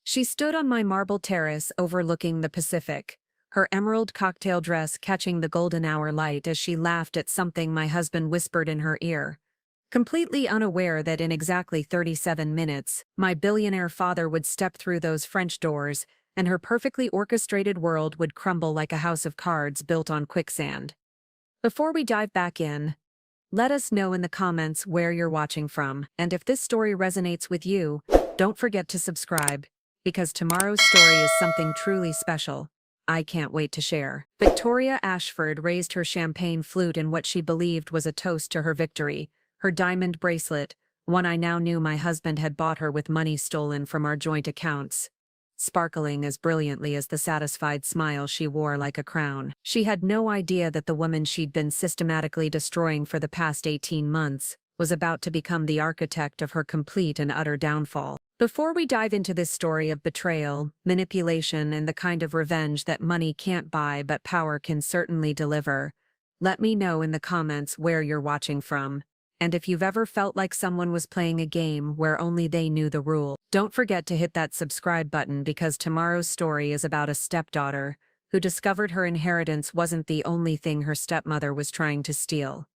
She stood on my marble terrace overlooking the Pacific, her emerald cocktail dress catching the golden hour light as she laughed at something my husband whispered in her ear. Completely unaware that in exactly 37 minutes, my billionaire father would step through those French doors, and her perfectly orchestrated world would crumble like a house of cards built on quicksand. Before we dive back in, let us know in the comments where you're watching from, and if this story resonates with you, don't forget to subscribe, because tomorrow's story is something truly special. I can't wait to share. Victoria Ashford raised her champagne flute in what she believed was a toast to her victory, her diamond bracelet, one I now knew my husband had bought her with money stolen from our joint accounts, sparkling as brilliantly as the satisfied smile she wore like a crown. She had no idea that the woman she'd been systematically destroying for the past 18 months was about to become the architect of her complete and utter downfall. Before we dive into this story of betrayal, manipulation, and the kind of revenge that money can't buy but power can certainly deliver, let me know in the comments where you're watching from, and if you've ever felt like someone was playing a game where only they knew the rule. Don't forget to hit that subscribe button, because tomorrow's story is about a stepdaughter who discovered her inheritance wasn't the only thing her stepmother was trying to steal.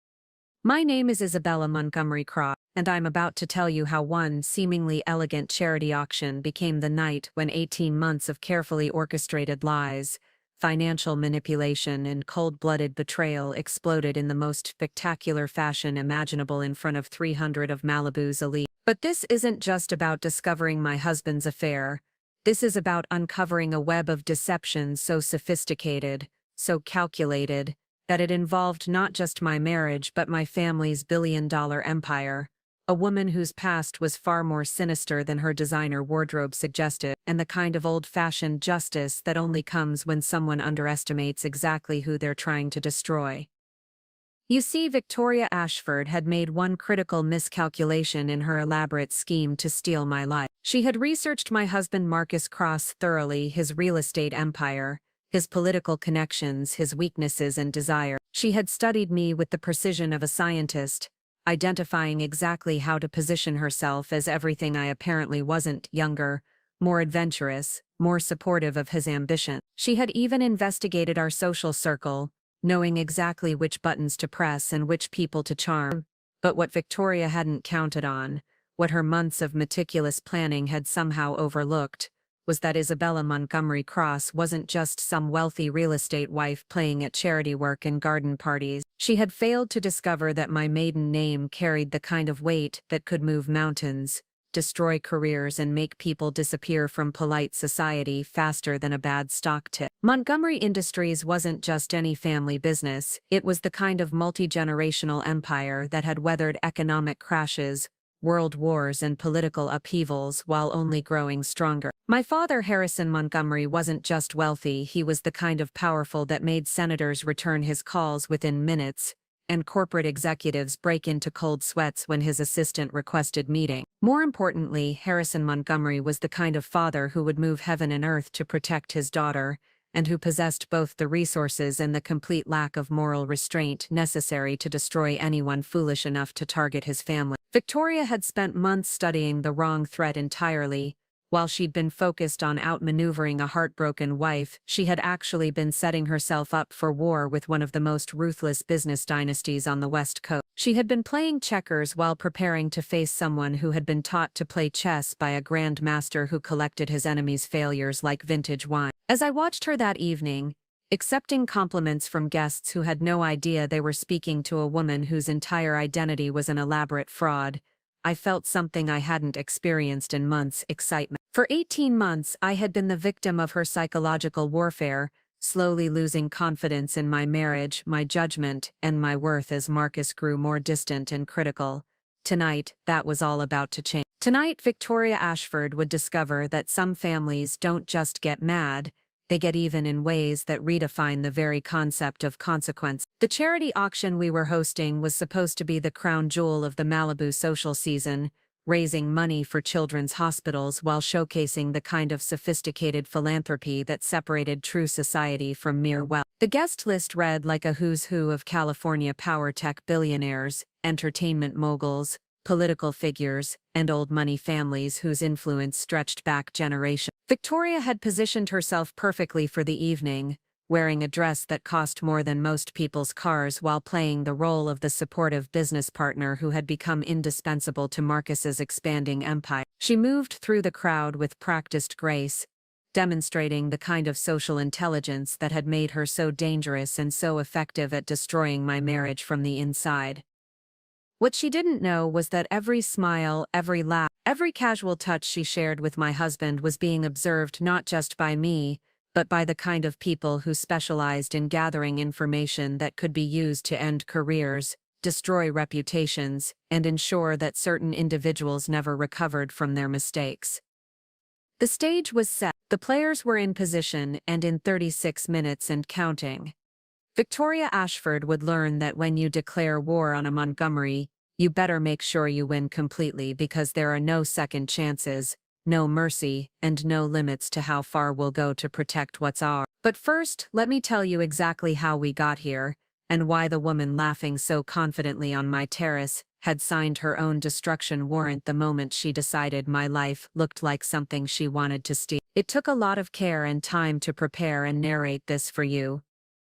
My name is Isabella Montgomery Cross, and I'm about to tell you how one seemingly elegant charity auction became the night when 18 months of carefully orchestrated lies, financial manipulation, and cold-blooded betrayal exploded in the most spectacular fashion imaginable in front of 300 of Malibu's elite. But this isn't just about discovering my husband's affair. This is about uncovering a web of deception so sophisticated, so calculated, that it involved not just my marriage but my family's billion-dollar empire, a woman whose past was far more sinister than her designer wardrobe suggested, and the kind of old-fashioned justice that only comes when someone underestimates exactly who they're trying to destroy. You see, Victoria Ashford had made one critical miscalculation in her elaborate scheme to steal my life. She had researched my husband Marcus Cross thoroughly, his real estate empire, his political connections, his weaknesses and desire. She had studied me with the precision of a scientist, identifying exactly how to position herself as everything I apparently wasn't: younger, more adventurous, more supportive of his ambition. She had even investigated our social circle, knowing exactly which buttons to press and which people to charm. But what Victoria hadn't counted on, what her months of meticulous planning had somehow overlooked, was that Isabella Montgomery Cross wasn't just some wealthy real estate wife playing at charity work and garden parties. She had failed to discover that my maiden name carried the kind of weight that could move mountains, destroy careers, and make people disappear from polite society faster than a bad stock tip. Montgomery Industries wasn't just any family business. It was the kind of multi-generational empire that had weathered economic crashes, world wars, and political upheavals while only growing stronger. My father, Harrison Montgomery, wasn't just wealthy. He was the kind of powerful that made senators return his calls within minutes, and corporate executives break into cold sweats when his assistant requested meeting. More importantly, Harrison Montgomery was the kind of father who would move heaven and earth to protect his daughter, and who possessed both the resources and the complete lack of moral restraint necessary to destroy anyone foolish enough to target his family. Victoria had spent months studying the wrong threat entirely. While she'd been focused on outmaneuvering a heartbroken wife, she had actually been setting herself up for war with one of the most ruthless business dynasties on the West Coast. She had been playing checkers while preparing to face someone who had been taught to play chess by a grand master who collected his enemies' failures like vintage wine. As I watched her that evening, accepting compliments from guests who had no idea they were speaking to a woman whose entire identity was an elaborate fraud, I felt something I hadn't experienced in months: excitement. For 18 months, I had been the victim of her psychological warfare, slowly losing confidence in my marriage, my judgment, and my worth as Marcus grew more distant and critical. Tonight, that was all about to change. Tonight, Victoria Ashford would discover that some families don't just get mad, they get even in ways that redefine the very concept of consequence. The charity auction we were hosting was supposed to be the crown jewel of the Malibu social season, raising money for children's hospitals while showcasing the kind of sophisticated philanthropy that separated true society from mere wealth. The guest list read like a who's who of California power tech billionaires, entertainment moguls, political figures, and old money families whose influence stretched back generations. Victoria had positioned herself perfectly for the evening, wearing a dress that cost more than most people's cars while playing the role of the supportive business partner who had become indispensable to Marcus's expanding empire. She moved through the crowd with practiced grace, demonstrating the kind of social intelligence that had made her so dangerous and so effective at destroying my marriage from the inside. What she didn't know was that every smile, every laugh, every casual touch she shared with my husband was being observed not just by me, but by the kind of people who specialized in gathering information that could be used to end careers, destroy reputations, and ensure that certain individuals never recovered from their mistakes. The stage was set, the players were in position, and in 36 minutes and counting, Victoria Ashford would learn that when you declare war on a Montgomery, you better make sure you win completely because there are no second chances, no mercy, and no limits to how far we'll go to protect what's ours. But first, let me tell you exactly how we got here, and why the woman laughing so confidently on my terrace had signed her own destruction warrant the moment she decided my life looked like something she wanted to steal. It took a lot of care and time to prepare and narrate this for you.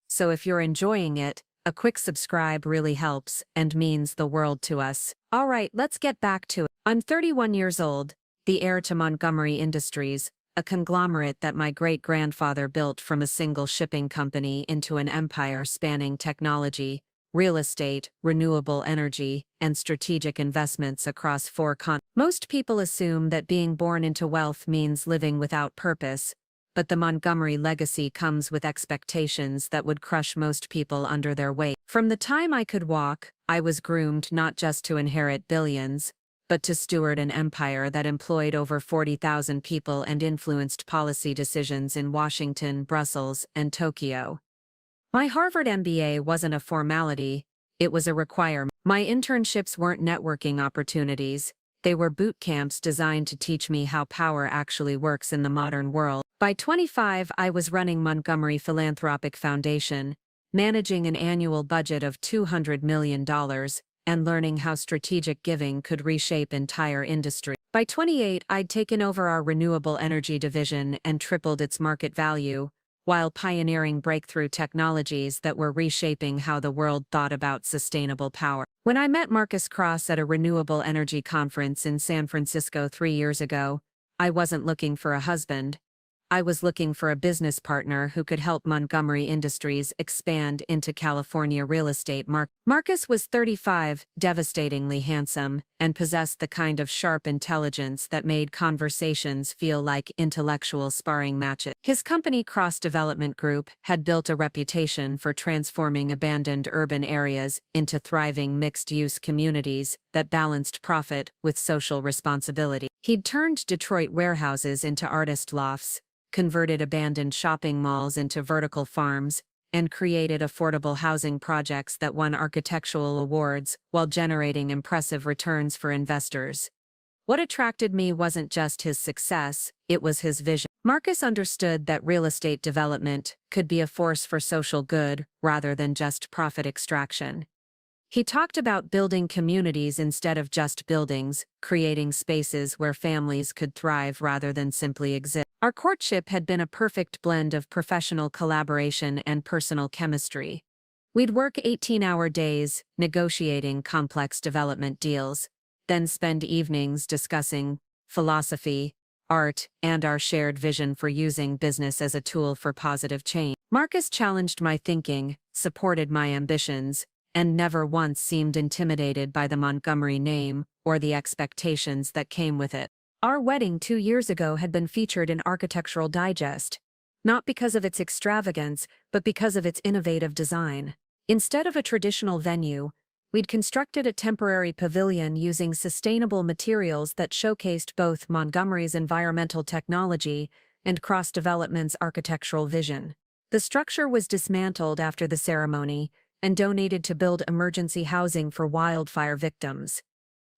So if you're enjoying it, a quick subscribe really helps and means the world to us. Alright, let's get back to it. I'm 31 years old, the heir to Montgomery Industries, a conglomerate that my great-grandfather built from a single shipping company into an empire spanning technology, real estate, renewable energy, and strategic investments across 4 continents. Most people assume that being born into wealth means living without purpose, but the Montgomery legacy comes with expectations that would crush most people under their weight. From the time I could walk, I was groomed not just to inherit billions, but to steward an empire that employed over 40,000 people and influenced policy decisions in Washington, Brussels, and Tokyo. My Harvard MBA wasn't a formality, it was a requirement. My internships weren't networking opportunities, they were boot camps designed to teach me how power actually works in the modern world. By 25, I was running Montgomery Philanthropic Foundation, managing an annual budget of $200 million, and learning how strategic giving could reshape entire industry. By 28, I'd taken over our renewable energy division and tripled its market value, while pioneering breakthrough technologies that were reshaping how the world thought about sustainable power. When I met Marcus Cross at a renewable energy conference in San Francisco 3 years ago, I wasn't looking for a husband. I was looking for a business partner who could help Montgomery Industries expand into California real estate market. Marcus was 35, devastatingly handsome, and possessed the kind of sharp intelligence that made conversations feel like intellectual sparring matches. His company Cross Development Group had built a reputation for transforming abandoned urban areas into thriving mixed-use communities that balanced profit with social responsibility. He'd turned Detroit warehouses into artist lofts, converted abandoned shopping malls into vertical farms, and created affordable housing projects that won architectural awards while generating impressive returns for investors. What attracted me wasn't just his success, it was his vision. Marcus understood that real estate development could be a force for social good rather than just profit extraction. He talked about building communities instead of just buildings, creating spaces where families could thrive rather than simply exist. Our courtship had been a perfect blend of professional collaboration and personal chemistry. We'd work 18-hour days, negotiating complex development deals, then spend evenings discussing philosophy, art, and our shared vision for using business as a tool for positive change. Marcus challenged my thinking, supported my ambitions, and never once seemed intimidated by the Montgomery name or the expectations that came with it. Our wedding 2 years ago had been featured in Architectural Digest, not because of its extravagance, but because of its innovative design. Instead of a traditional venue, we'd constructed a temporary pavilion using sustainable materials that showcased both Montgomery's environmental technology and Cross Development's architectural vision. The structure was dismantled after the ceremony and donated to build emergency housing for wildfire victims.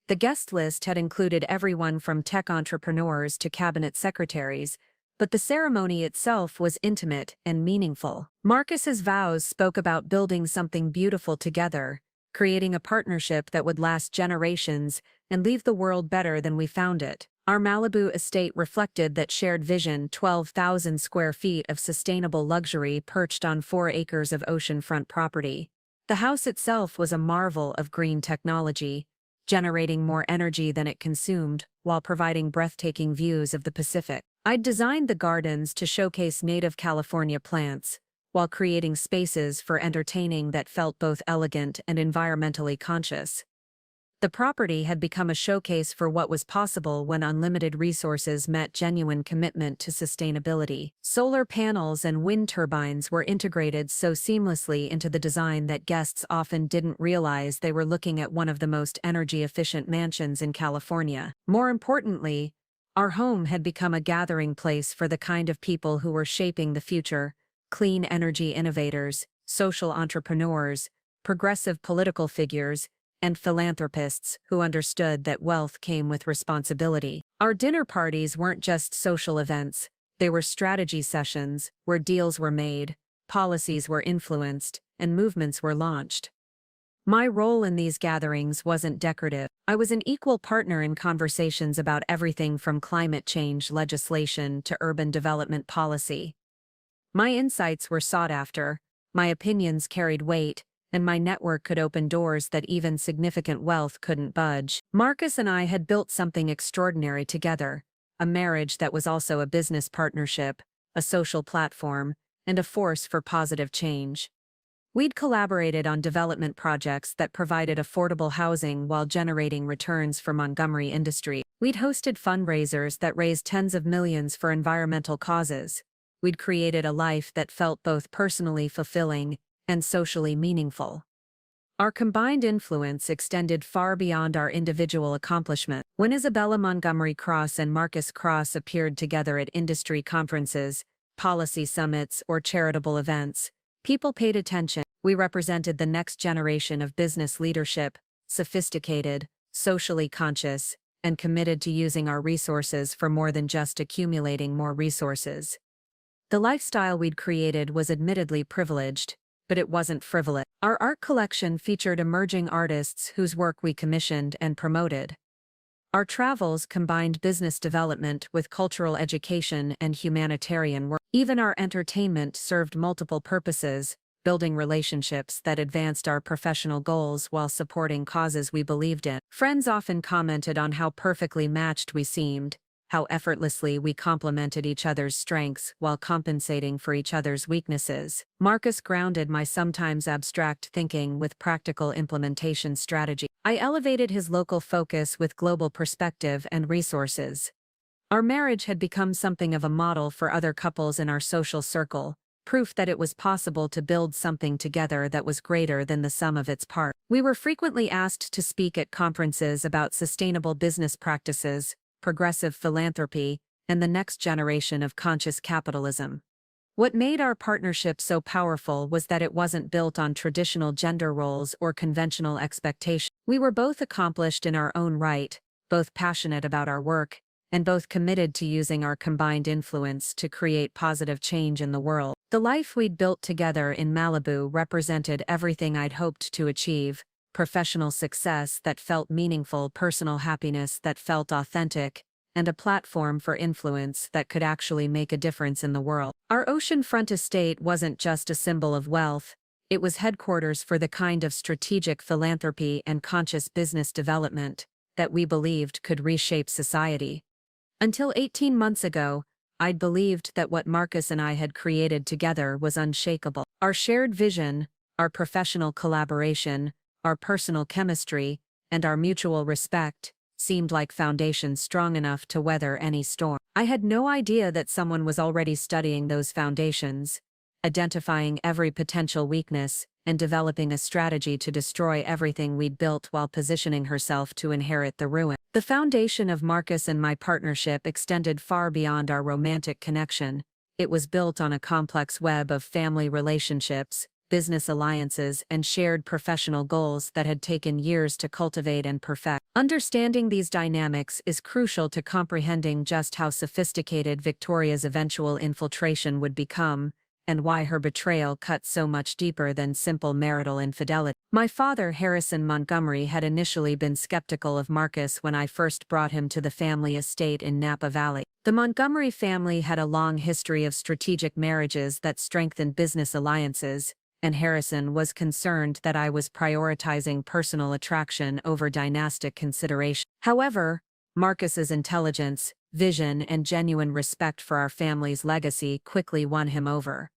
The guest list had included everyone from tech entrepreneurs to cabinet secretaries, but the ceremony itself was intimate and meaningful. Marcus's vows spoke about building something beautiful together, creating a partnership that would last generations and leave the world better than we found it. Our Malibu estate reflected that shared vision: 12,000 square feet of sustainable luxury perched on 4 acres of oceanfront property. The house itself was a marvel of green technology, generating more energy than it consumed, while providing breathtaking views of the Pacific. I'd designed the gardens to showcase native California plants, while creating spaces for entertaining that felt both elegant and environmentally conscious. The property had become a showcase for what was possible when unlimited resources met genuine commitment to sustainability. Solar panels and wind turbines were integrated so seamlessly into the design that guests often didn't realize they were looking at one of the most energy-efficient mansions in California. More importantly, our home had become a gathering place for the kind of people who were shaping the future: clean energy innovators, social entrepreneurs, progressive political figures, and philanthropists who understood that wealth came with responsibility. Our dinner parties weren't just social events, they were strategy sessions where deals were made, policies were influenced, and movements were launched. My role in these gatherings wasn't decorative. I was an equal partner in conversations about everything from climate change legislation to urban development policy. My insights were sought after, my opinions carried weight, and my network could open doors that even significant wealth couldn't budge. Marcus and I had built something extraordinary together: a marriage that was also a business partnership, a social platform, and a force for positive change. We'd collaborated on development projects that provided affordable housing while generating returns for Montgomery industry. We'd hosted fundraisers that raised tens of millions for environmental causes. We'd created a life that felt both personally fulfilling and socially meaningful. Our combined influence extended far beyond our individual accomplishment. When Isabella Montgomery Cross and Marcus Cross appeared together at industry conferences, policy summits, or charitable events, people paid attention. We represented the next generation of business leadership: sophisticated, socially conscious, and committed to using our resources for more than just accumulating more resources. The lifestyle we'd created was admittedly privileged, but it wasn't frivolous. Our art collection featured emerging artists whose work we commissioned and promoted. Our travels combined business development with cultural education and humanitarian work. Even our entertainment served multiple purposes, building relationships that advanced our professional goals while supporting causes we believed in. Friends often commented on how perfectly matched we seemed, how effortlessly we complemented each other's strengths while compensating for each other's weaknesses. Marcus grounded my sometimes abstract thinking with practical implementation strategy. I elevated his local focus with global perspective and resources. Our marriage had become something of a model for other couples in our social circle, proof that it was possible to build something together that was greater than the sum of its parts. We were frequently asked to speak at conferences about sustainable business practices, progressive philanthropy, and the next generation of conscious capitalism. What made our partnership so powerful was that it wasn't built on traditional gender roles or conventional expectations. We were both accomplished in our own right, both passionate about our work, and both committed to using our combined influence to create positive change in the world. The life we'd built together in Malibu represented everything I'd hoped to achieve: professional success that felt meaningful, personal happiness that felt authentic, and a platform for influence that could actually make a difference in the world. Our oceanfront estate wasn't just a symbol of wealth, it was headquarters for the kind of strategic philanthropy and conscious business development that we believed could reshape society. Until 18 months ago, I'd believed that what Marcus and I had created together was unshakable. Our shared vision, our professional collaboration, our personal chemistry, and our mutual respect seemed like foundations strong enough to weather any storm. I had no idea that someone was already studying those foundations, identifying every potential weakness, and developing a strategy to destroy everything we'd built while positioning herself to inherit the ruin. The foundation of Marcus and my partnership extended far beyond our romantic connection. It was built on a complex web of family relationships, business alliances, and shared professional goals that had taken years to cultivate and perfect. Understanding these dynamics is crucial to comprehending just how sophisticated Victoria's eventual infiltration would become, and why her betrayal cut so much deeper than simple marital infidelity. My father, Harrison Montgomery, had initially been skeptical of Marcus when I first brought him to the family estate in Napa Valley. The Montgomery family had a long history of strategic marriages that strengthened business alliances, and Harrison was concerned that I was prioritizing personal attraction over dynastic consideration. However, Marcus's intelligence, vision, and genuine respect for our family's legacy quickly won him over.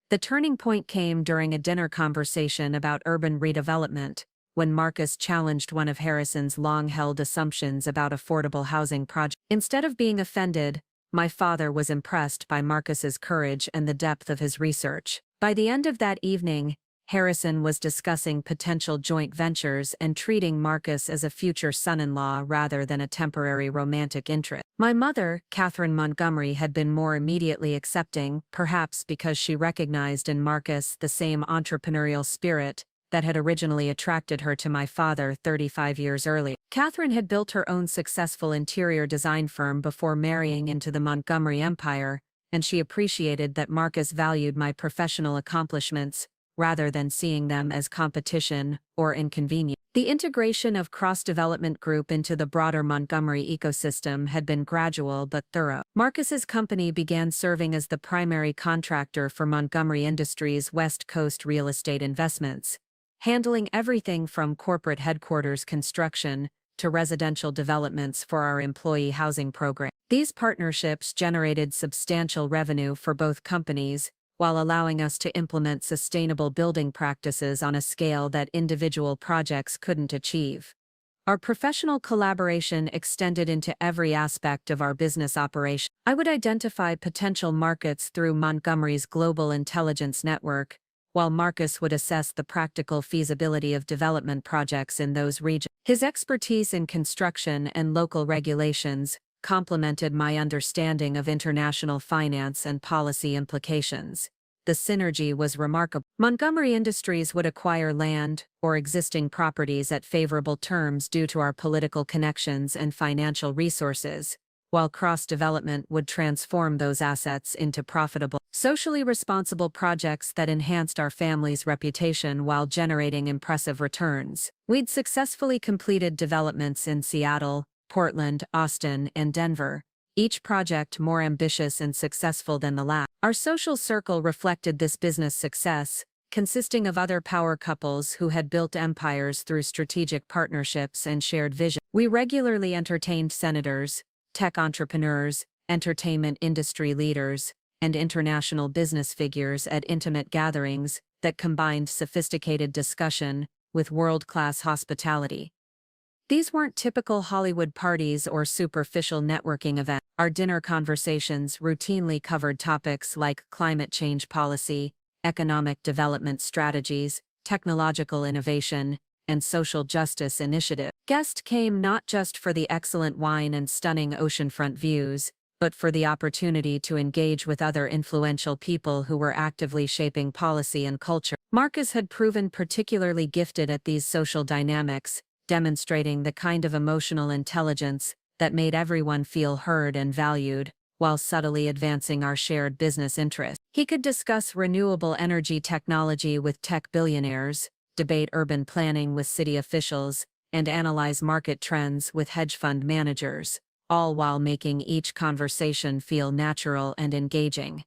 The turning point came during a dinner conversation about urban redevelopment, when Marcus challenged one of Harrison's long-held assumptions about affordable housing projects. Instead of being offended, my father was impressed by Marcus's courage and the depth of his research. By the end of that evening, Harrison was discussing potential joint ventures and treating Marcus as a future son-in-law rather than a temporary romantic interest. My mother, Catherine Montgomery, had been more immediately accepting, perhaps because she recognized in Marcus the same entrepreneurial spirit that had originally attracted her to my father 35 years earlier. Catherine had built her own successful interior design firm before marrying into the Montgomery empire, and she appreciated that Marcus valued my professional accomplishments, rather than seeing them as competition or inconvenience. The integration of Cross Development Group into the broader Montgomery ecosystem had been gradual but thorough. Marcus's company began serving as the primary contractor for Montgomery Industries' West Coast real estate investments, handling everything from corporate headquarters construction to residential developments for our employee housing program. These partnerships generated substantial revenue for both companies, while allowing us to implement sustainable building practices on a scale that individual projects couldn't achieve. Our professional collaboration extended into every aspect of our business operation. I would identify potential markets through Montgomery's global intelligence network, while Marcus would assess the practical feasibility of development projects in those regions. His expertise in construction and local regulations complemented my understanding of international finance and policy implications. The synergy was remarkable. Montgomery Industries would acquire land or existing properties at favorable terms due to our political connections and financial resources, while cross-development would transform those assets into profitable, socially responsible projects that enhanced our family's reputation while generating impressive returns. We'd successfully completed developments in Seattle, Portland, Austin, and Denver, each project more ambitious and successful than the last. Our social circle reflected this business success, consisting of other power couples who had built empires through strategic partnerships and shared vision. We regularly entertained senators, tech entrepreneurs, entertainment industry leaders, and international business figures at intimate gatherings that combined sophisticated discussion with world-class hospitality. These weren't typical Hollywood parties or superficial networking events. Our dinner conversations routinely covered topics like climate change policy, economic development strategies, technological innovation, and social justice initiatives. Guests came not just for the excellent wine and stunning oceanfront views, but for the opportunity to engage with other influential people who were actively shaping policy and culture. Marcus had proven particularly gifted at these social dynamics, demonstrating the kind of emotional intelligence that made everyone feel heard and valued, while subtly advancing our shared business interests. He could discuss renewable energy technology with tech billionaires, debate urban planning with city officials, and analyze market trends with hedge fund managers, all while making each conversation feel natural and engaging.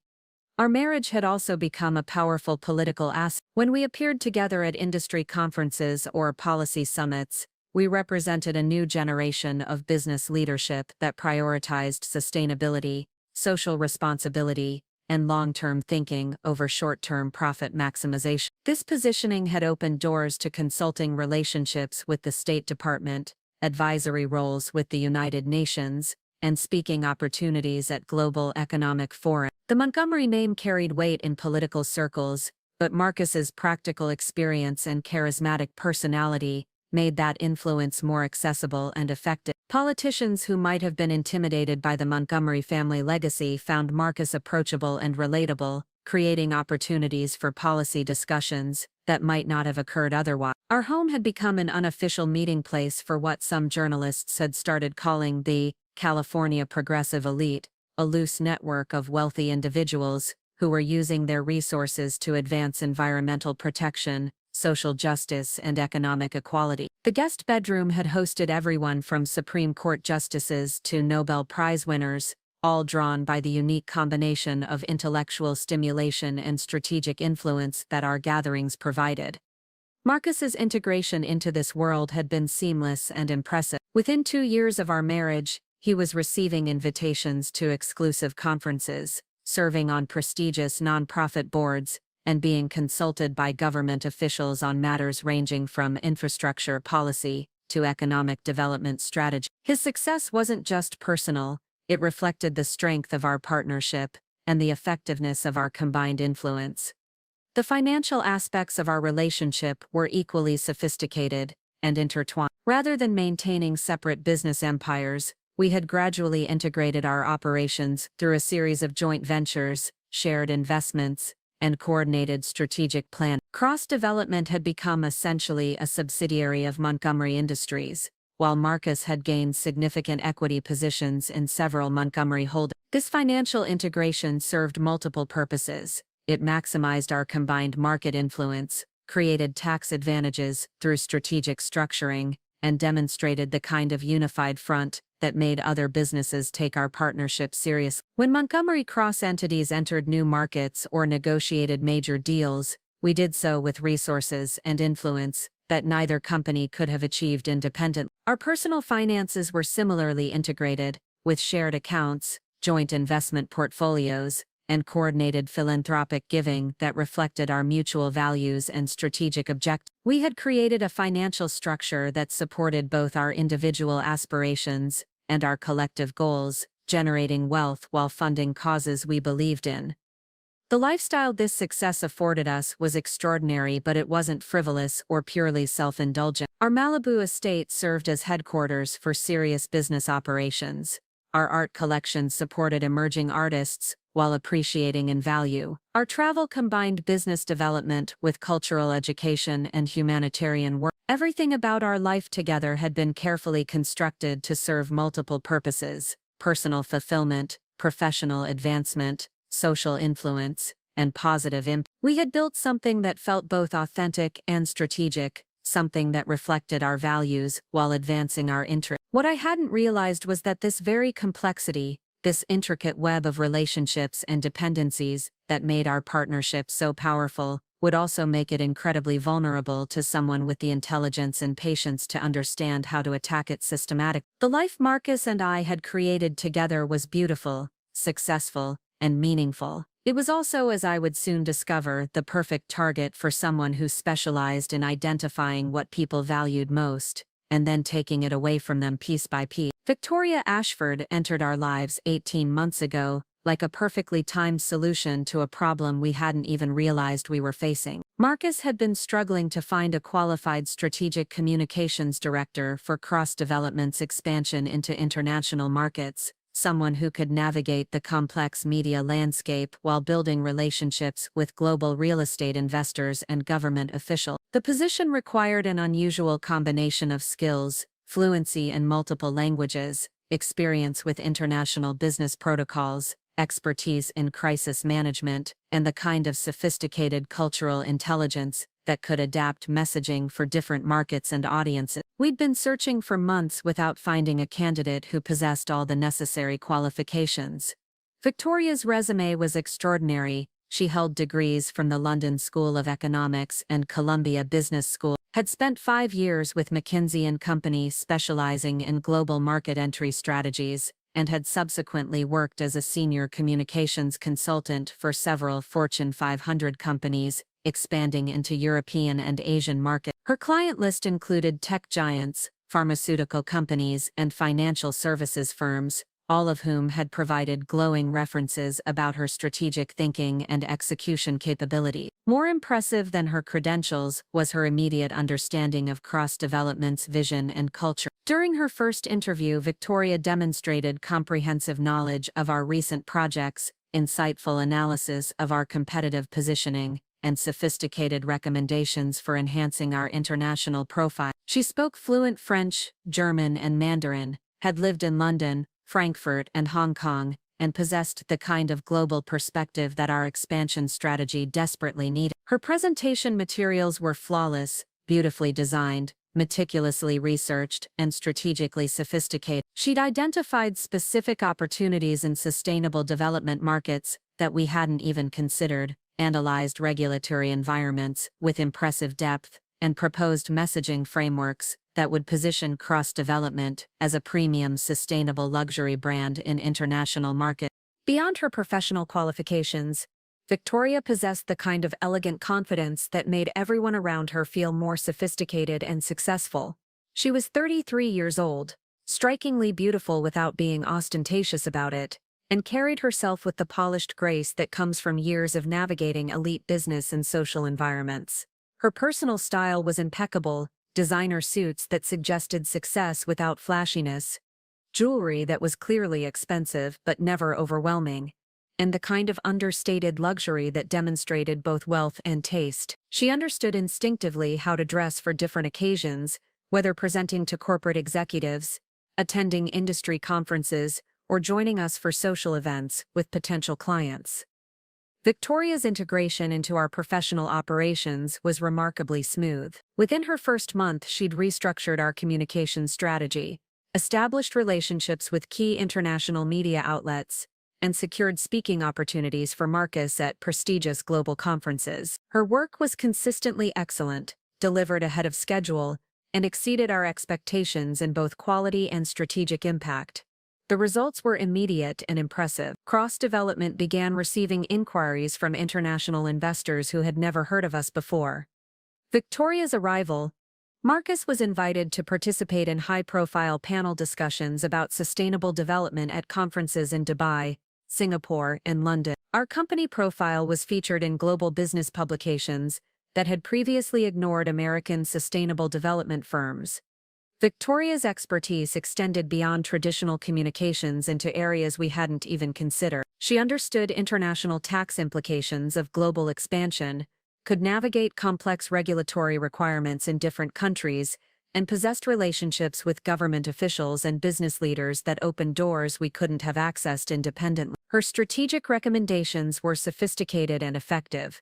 Our marriage had also become a powerful political asset. When we appeared together at industry conferences or policy summits, we represented a new generation of business leadership that prioritized sustainability, social responsibility, and long-term thinking over short-term profit maximization. This positioning had opened doors to consulting relationships with the State Department, advisory roles with the United Nations, and speaking opportunities at global economic forums. The Montgomery name carried weight in political circles, but Marcus's practical experience and charismatic personality made that influence more accessible and effective. Politicians who might have been intimidated by the Montgomery family legacy found Marcus approachable and relatable, creating opportunities for policy discussions that might not have occurred otherwise. Our home had become an unofficial meeting place for what some journalists had started calling the California progressive elite, a loose network of wealthy individuals who were using their resources to advance environmental protection, social justice, and economic equality. The guest bedroom had hosted everyone from Supreme Court justices to Nobel Prize winners, all drawn by the unique combination of intellectual stimulation and strategic influence that our gatherings provided. Marcus's integration into this world had been seamless and impressive. Within 2 years of our marriage, he was receiving invitations to exclusive conferences, serving on prestigious nonprofit boards, and being consulted by government officials on matters ranging from infrastructure policy to economic development strategy. His success wasn't just personal, it reflected the strength of our partnership and the effectiveness of our combined influence. The financial aspects of our relationship were equally sophisticated and intertwined. Rather than maintaining separate business empires, we had gradually integrated our operations through a series of joint ventures, shared investments, and coordinated strategic planning. Cross-development had become essentially a subsidiary of Montgomery Industries, while Marcus had gained significant equity positions in several Montgomery holdings. This financial integration served multiple purposes. It maximized our combined market influence, created tax advantages through strategic structuring, and demonstrated the kind of unified front that made other businesses take our partnership seriously. When Montgomery cross-entities entered new markets or negotiated major deals, we did so with resources and influence that neither company could have achieved independently. Our personal finances were similarly integrated, with shared accounts, joint investment portfolios, and coordinated philanthropic giving that reflected our mutual values and strategic objectives. We had created a financial structure that supported both our individual aspirations and our collective goals, generating wealth while funding causes we believed in. The lifestyle this success afforded us was extraordinary, but it wasn't frivolous or purely self-indulgent. Our Malibu estate served as headquarters for serious business operations. Our art collection supported emerging artists while appreciating in value. Our travel combined business development with cultural education and humanitarian work. Everything about our life together had been carefully constructed to serve multiple purposes: personal fulfillment, professional advancement, social influence, and positive impact. We had built something that felt both authentic and strategic, something that reflected our values while advancing our interests. What I hadn't realized was that this very complexity, this intricate web of relationships and dependencies that made our partnership so powerful, would also make it incredibly vulnerable to someone with the intelligence and patience to understand how to attack it systematically. The life Marcus and I had created together was beautiful, successful, and meaningful. It was also, as I would soon discover, the perfect target for someone who specialized in identifying what people valued most, and then taking it away from them piece by piece. Victoria Ashford entered our lives 18 months ago, like a perfectly timed solution to a problem we hadn't even realized we were facing. Marcus had been struggling to find a qualified strategic communications director for cross-development's expansion into international markets, someone who could navigate the complex media landscape while building relationships with global real estate investors and government officials. The position required an unusual combination of skills: fluency in multiple languages, experience with international business protocols, expertise in crisis management, and the kind of sophisticated cultural intelligence that could adapt messaging for different markets and audiences. We'd been searching for months without finding a candidate who possessed all the necessary qualifications. Victoria's resume was extraordinary. She held degrees from the London School of Economics and Columbia Business School, had spent 5 years with McKinsey & Company specializing in global market entry strategies, and had subsequently worked as a senior communications consultant for several Fortune 500 companies, expanding into European and Asian markets. Her client list included tech giants, pharmaceutical companies, and financial services firms, all of whom had provided glowing references about her strategic thinking and execution capability. More impressive than her credentials was her immediate understanding of cross-development's vision and culture. During her first interview, Victoria demonstrated comprehensive knowledge of our recent projects, insightful analysis of our competitive positioning, and sophisticated recommendations for enhancing our international profile. She spoke fluent French, German, and Mandarin, had lived in London, Frankfurt, and Hong Kong, and possessed the kind of global perspective that our expansion strategy desperately needed. Her presentation materials were flawless, beautifully designed, meticulously researched, and strategically sophisticated. She'd identified specific opportunities in sustainable development markets that we hadn't even considered, analyzed regulatory environments with impressive depth, and proposed messaging frameworks that would position cross-development as a premium sustainable luxury brand in international markets. Beyond her professional qualifications, Victoria possessed the kind of elegant confidence that made everyone around her feel more sophisticated and successful. She was 33 years old, strikingly beautiful without being ostentatious about it, and carried herself with the polished grace that comes from years of navigating elite business and social environments. Her personal style was impeccable, designer suits that suggested success without flashiness, jewelry that was clearly expensive but never overwhelming, and the kind of understated luxury that demonstrated both wealth and taste. She understood instinctively how to dress for different occasions, whether presenting to corporate executives, attending industry conferences, or joining us for social events with potential clients. Victoria's integration into our professional operations was remarkably smooth. Within her first month, she'd restructured our communications strategy, established relationships with key international media outlets, and secured speaking opportunities for Marcus at prestigious global conferences. Her work was consistently excellent, delivered ahead of schedule, and exceeded our expectations in both quality and strategic impact. The results were immediate and impressive. Cross-development began receiving inquiries from international investors who had never heard of us before. Victoria's arrival, Marcus was invited to participate in high-profile panel discussions about sustainable development at conferences in Dubai, Singapore, and London. Our company profile was featured in global business publications that had previously ignored American sustainable development firms. Victoria's expertise extended beyond traditional communications into areas we hadn't even considered. She understood international tax implications of global expansion, could navigate complex regulatory requirements in different countries, and possessed relationships with government officials and business leaders that opened doors we couldn't have accessed independently. Her strategic recommendations were sophisticated and effective.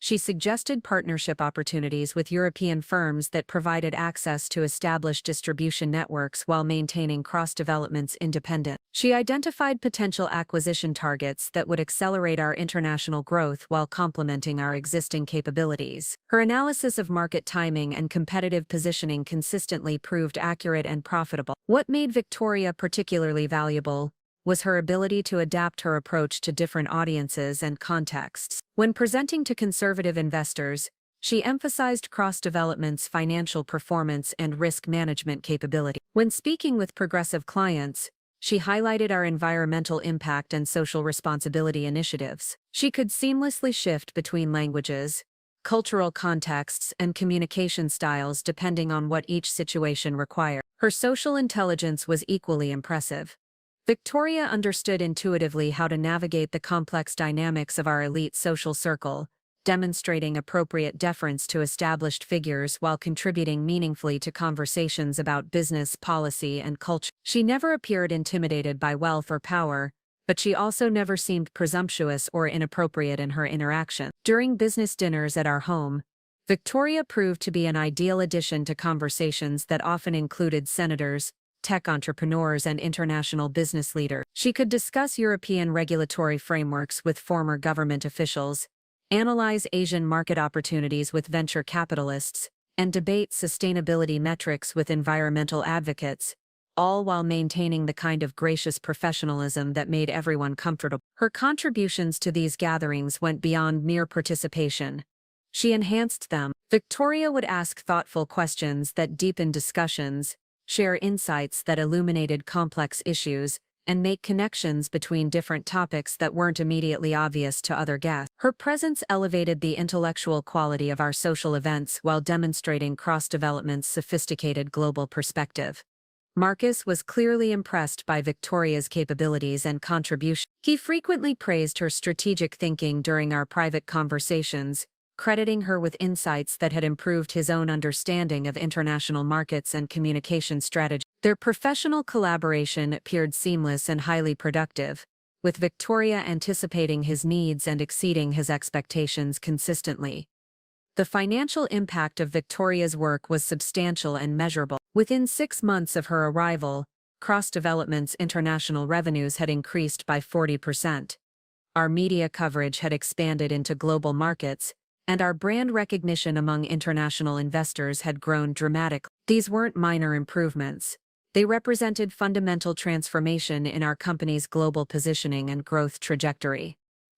She suggested partnership opportunities with European firms that provided access to established distribution networks while maintaining cross-development's independence. She identified potential acquisition targets that would accelerate our international growth while complementing our existing capabilities. Her analysis of market timing and competitive positioning consistently proved accurate and profitable. What made Victoria particularly valuable was her ability to adapt her approach to different audiences and contexts. When presenting to conservative investors, she emphasized cross-development's financial performance and risk management capability. When speaking with progressive clients, she highlighted our environmental impact and social responsibility initiatives. She could seamlessly shift between languages, cultural contexts, and communication styles depending on what each situation required. Her social intelligence was equally impressive. Victoria understood intuitively how to navigate the complex dynamics of our elite social circle, demonstrating appropriate deference to established figures while contributing meaningfully to conversations about business, policy, and culture. She never appeared intimidated by wealth or power, but she also never seemed presumptuous or inappropriate in her interaction. During business dinners at our home, Victoria proved to be an ideal addition to conversations that often included senators, tech entrepreneurs, and international business leaders. She could discuss European regulatory frameworks with former government officials, analyze Asian market opportunities with venture capitalists, and debate sustainability metrics with environmental advocates, all while maintaining the kind of gracious professionalism that made everyone comfortable. Her contributions to these gatherings went beyond mere participation. She enhanced them. Victoria would ask thoughtful questions that deepened discussions, share insights that illuminated complex issues, and make connections between different topics that weren't immediately obvious to other guests. Her presence elevated the intellectual quality of our social events while demonstrating cross-development's sophisticated global perspective. Marcus was clearly impressed by Victoria's capabilities and contributions. He frequently praised her strategic thinking during our private conversations, crediting her with insights that had improved his own understanding of international markets and communication strategy. Their professional collaboration appeared seamless and highly productive, with Victoria anticipating his needs and exceeding his expectations consistently. The financial impact of Victoria's work was substantial and measurable. Within 6 months of her arrival, Cross Development's international revenues had increased by 40%. Our media coverage had expanded into global markets, and our brand recognition among international investors had grown dramatically. These weren't minor improvements. They represented fundamental transformation in our company's global positioning and growth trajectory.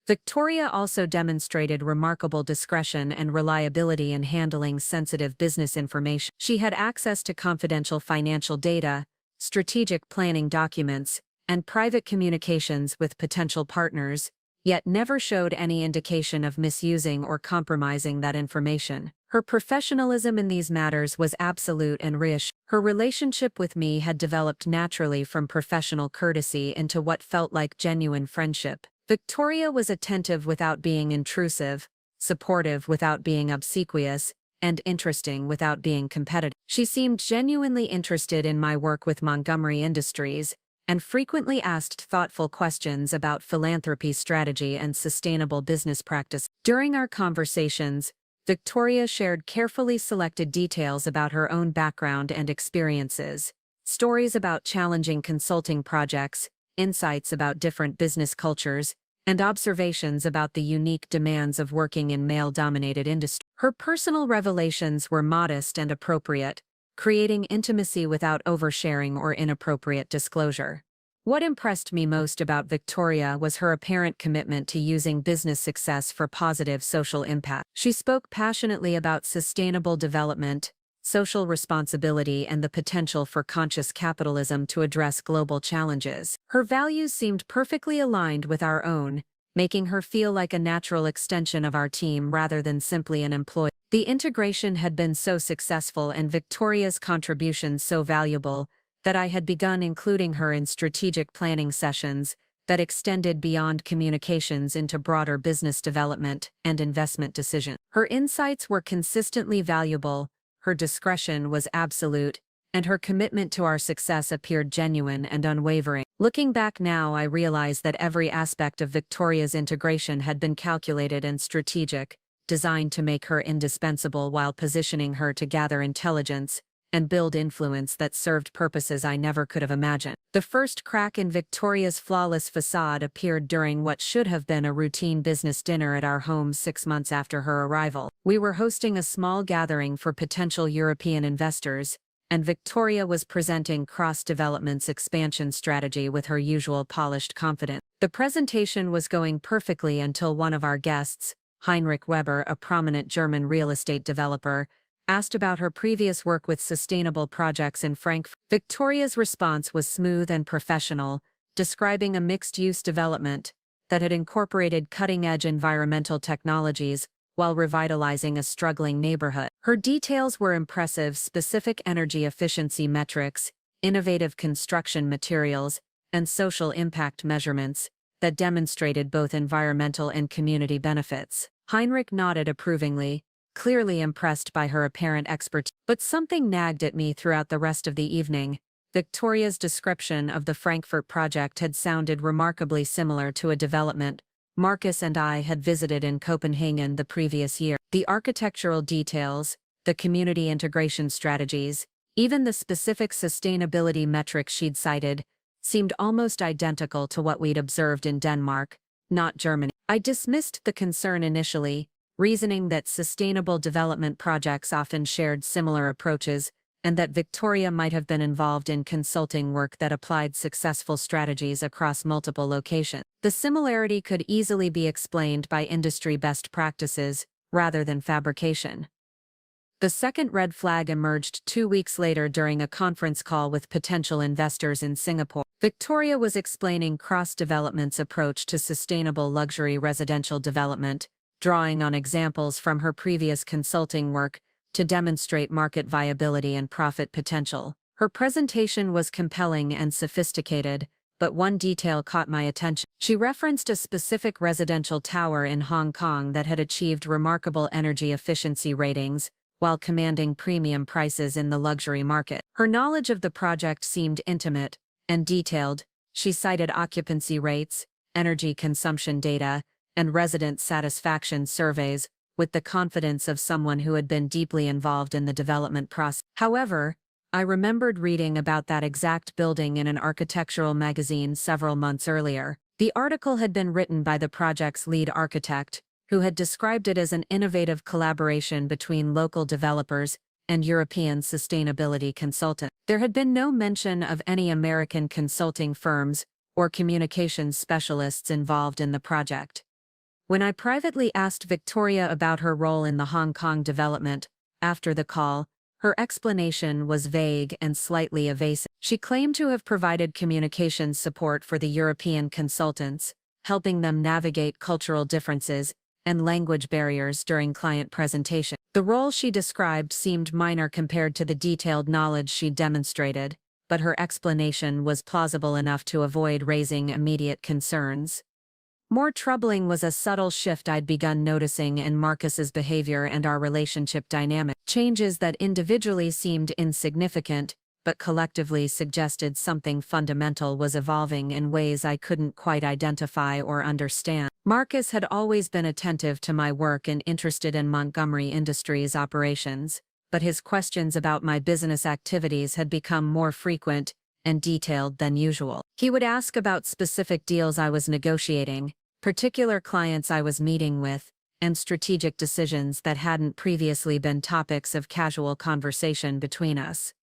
Victoria also demonstrated remarkable discretion and reliability in handling sensitive business information. She had access to confidential financial data, strategic planning documents, and private communications with potential partners, yet never showed any indication of misusing or compromising that information. Her professionalism in these matters was absolute and reassuring. Her relationship with me had developed naturally from professional courtesy into what felt like genuine friendship. Victoria was attentive without being intrusive, supportive without being obsequious, and interesting without being competitive. She seemed genuinely interested in my work with Montgomery Industries, and frequently asked thoughtful questions about philanthropy strategy and sustainable business practice. During our conversations, Victoria shared carefully selected details about her own background and experiences, stories about challenging consulting projects, insights about different business cultures, and observations about the unique demands of working in male-dominated industries. Her personal revelations were modest and appropriate, creating intimacy without oversharing or inappropriate disclosure. What impressed me most about Victoria was her apparent commitment to using business success for positive social impact. She spoke passionately about sustainable development, social responsibility, and the potential for conscious capitalism to address global challenges. Her values seemed perfectly aligned with our own, making her feel like a natural extension of our team rather than simply an employee. The integration had been so successful and Victoria's contributions so valuable that I had begun including her in strategic planning sessions that extended beyond communications into broader business development and investment decisions. Her insights were consistently valuable, her discretion was absolute, and her commitment to our success appeared genuine and unwavering. Looking back now, I realize that every aspect of Victoria's integration had been calculated and strategic, designed to make her indispensable while positioning her to gather intelligence and build influence that served purposes I never could have imagined. The first crack in Victoria's flawless facade appeared during what should have been a routine business dinner at our home 6 months after her arrival. We were hosting a small gathering for potential European investors, and Victoria was presenting Cross Development's expansion strategy with her usual polished confidence. The presentation was going perfectly until one of our guests, Heinrich Weber, a prominent German real estate developer, asked about her previous work with sustainable projects in Frankfurt. Victoria's response was smooth and professional, describing a mixed-use development that had incorporated cutting-edge environmental technologies while revitalizing a struggling neighborhood. Her details were impressive: specific energy efficiency metrics, innovative construction materials, and social impact measurements that demonstrated both environmental and community benefits. Heinrich nodded approvingly, clearly impressed by her apparent expertise. But something nagged at me throughout the rest of the evening. Victoria's description of the Frankfurt project had sounded remarkably similar to a development Marcus and I had visited in Copenhagen the previous year. The architectural details, the community integration strategies, even the specific sustainability metrics she'd cited, seemed almost identical to what we'd observed in Denmark, not Germany. I dismissed the concern initially, reasoning that sustainable development projects often shared similar approaches, and that Victoria might have been involved in consulting work that applied successful strategies across multiple locations. The similarity could easily be explained by industry best practices, rather than fabrication. The second red flag emerged 2 weeks later during a conference call with potential investors in Singapore. Victoria was explaining Cross Development's approach to sustainable luxury residential development, drawing on examples from her previous consulting work to demonstrate market viability and profit potential. Her presentation was compelling and sophisticated, but one detail caught my attention. She referenced a specific residential tower in Hong Kong that had achieved remarkable energy efficiency ratings, while commanding premium prices in the luxury market. Her knowledge of the project seemed intimate and detailed. She cited occupancy rates, energy consumption data, and resident satisfaction surveys, with the confidence of someone who had been deeply involved in the development process. However, I remembered reading about that exact building in an architectural magazine several months earlier. The article had been written by the project's lead architect, who had described it as an innovative collaboration between local developers and European sustainability consultants. There had been no mention of any American consulting firms or communications specialists involved in the project. When I privately asked Victoria about her role in the Hong Kong development, after the call, her explanation was vague and slightly evasive. She claimed to have provided communications support for the European consultants, helping them navigate cultural differences and language barriers during client presentation. The role she described seemed minor compared to the detailed knowledge she demonstrated, but her explanation was plausible enough to avoid raising immediate concerns. More troubling was a subtle shift I'd begun noticing in Marcus's behavior and our relationship dynamic. Changes that individually seemed insignificant, but collectively suggested something fundamental was evolving in ways I couldn't quite identify or understand. Marcus had always been attentive to my work and interested in Montgomery Industries' operations, but his questions about my business activities had become more frequent and detailed than usual. He would ask about specific deals I was negotiating, particular clients I was meeting with, and strategic decisions that hadn't previously been topics of casual conversation between us.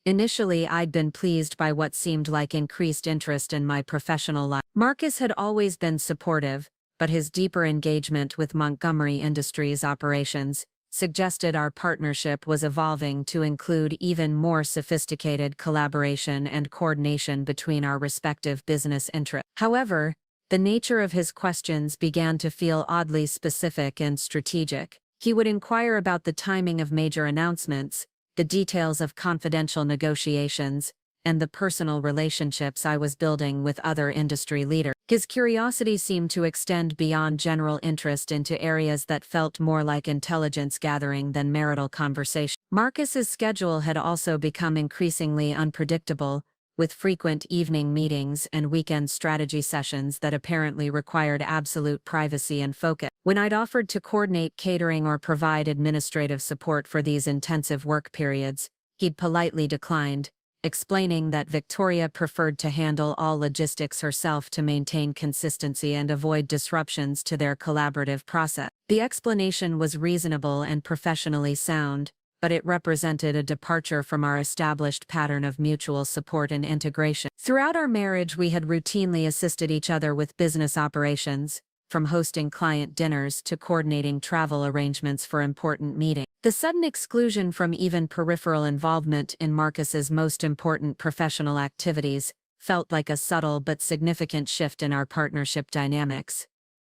Initially, I'd been pleased by what seemed like increased interest in my professional life. Marcus had always been supportive, but his deeper engagement with Montgomery Industries' operations suggested our partnership was evolving to include even more sophisticated collaboration and coordination between our respective business interests. However, the nature of his questions began to feel oddly specific and strategic. He would inquire about the timing of major announcements, the details of confidential negotiations, and the personal relationships I was building with other industry leaders. His curiosity seemed to extend beyond general interest into areas that felt more like intelligence gathering than marital conversation. Marcus's schedule had also become increasingly unpredictable, with frequent evening meetings and weekend strategy sessions that apparently required absolute privacy and focus. When I'd offered to coordinate catering or provide administrative support for these intensive work periods, he'd politely declined, explaining that Victoria preferred to handle all logistics herself to maintain consistency and avoid disruptions to their collaborative process. The explanation was reasonable and professionally sound, but it represented a departure from our established pattern of mutual support and integration. Throughout our marriage, we had routinely assisted each other with business operations, from hosting client dinners to coordinating travel arrangements for important meetings. The sudden exclusion from even peripheral involvement in Marcus's most important professional activities felt like a subtle but significant shift in our partnership dynamics.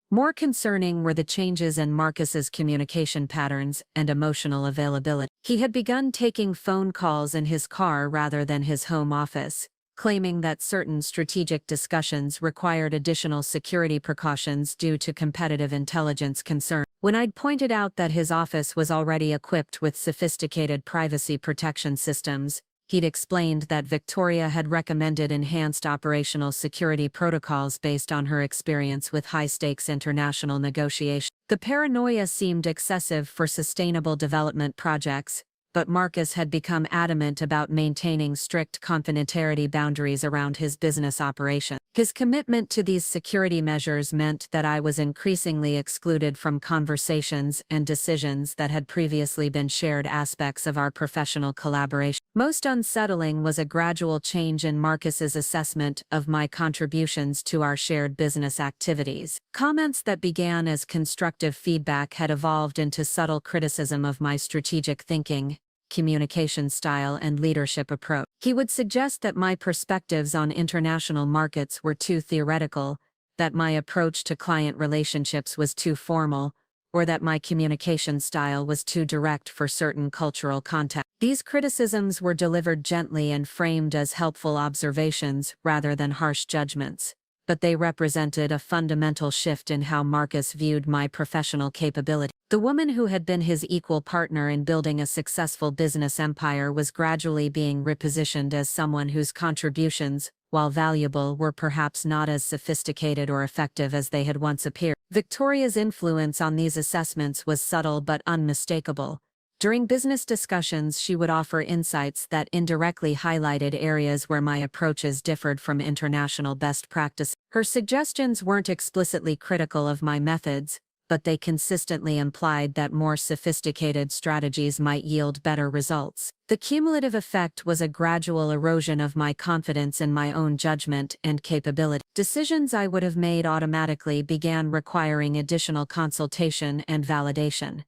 More concerning were the changes in Marcus's communication patterns and emotional availability. He had begun taking phone calls in his car rather than his home office, claiming that certain strategic discussions required additional security precautions due to competitive intelligence concerns. When I'd pointed out that his office was already equipped with sophisticated privacy protection systems, he'd explained that Victoria had recommended enhanced operational security protocols based on her experience with high-stakes international negotiations. The paranoia seemed excessive for sustainable development projects, but Marcus had become adamant about maintaining strict confidentiality boundaries around his business operation. His commitment to these security measures meant that I was increasingly excluded from conversations and decisions that had previously been shared aspects of our professional collaboration. Most unsettling was a gradual change in Marcus's assessment of my contributions to our shared business activities. Comments that began as constructive feedback had evolved into subtle criticism of my strategic thinking, communication style, and leadership approach. He would suggest that my perspectives on international markets were too theoretical, that my approach to client relationships was too formal, or that my communication style was too direct for certain cultural contexts. These criticisms were delivered gently and framed as helpful observations rather than harsh judgments, but they represented a fundamental shift in how Marcus viewed my professional capability. The woman who had been his equal partner in building a successful business empire was gradually being repositioned as someone whose contributions, while valuable, were perhaps not as sophisticated or effective as they had once appeared. Victoria's influence on these assessments was subtle but unmistakable. During business discussions, she would offer insights that indirectly highlighted areas where my approaches differed from international best practice. Her suggestions weren't explicitly critical of my methods, but they consistently implied that more sophisticated strategies might yield better results. The cumulative effect was a gradual erosion of my confidence in my own judgment and capability. Decisions I would have made automatically began requiring additional consultation and validation.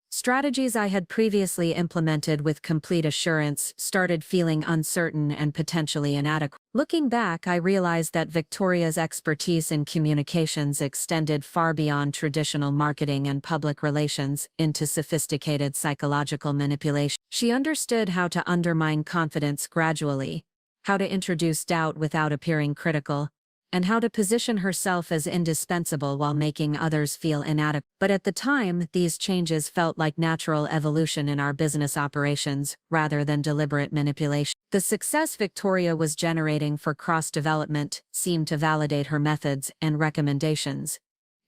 Strategies I had previously implemented with complete assurance started feeling uncertain and potentially inadequate. Looking back, I realized that Victoria's expertise in communications extended far beyond traditional marketing and public relations into sophisticated psychological manipulation. She understood how to undermine confidence gradually, how to introduce doubt without appearing critical, and how to position herself as indispensable while making others feel inadequate. But at the time, these changes felt like natural evolution in our business operations, rather than deliberate manipulation. The success Victoria was generating for cross-development seemed to validate her methods and recommendations,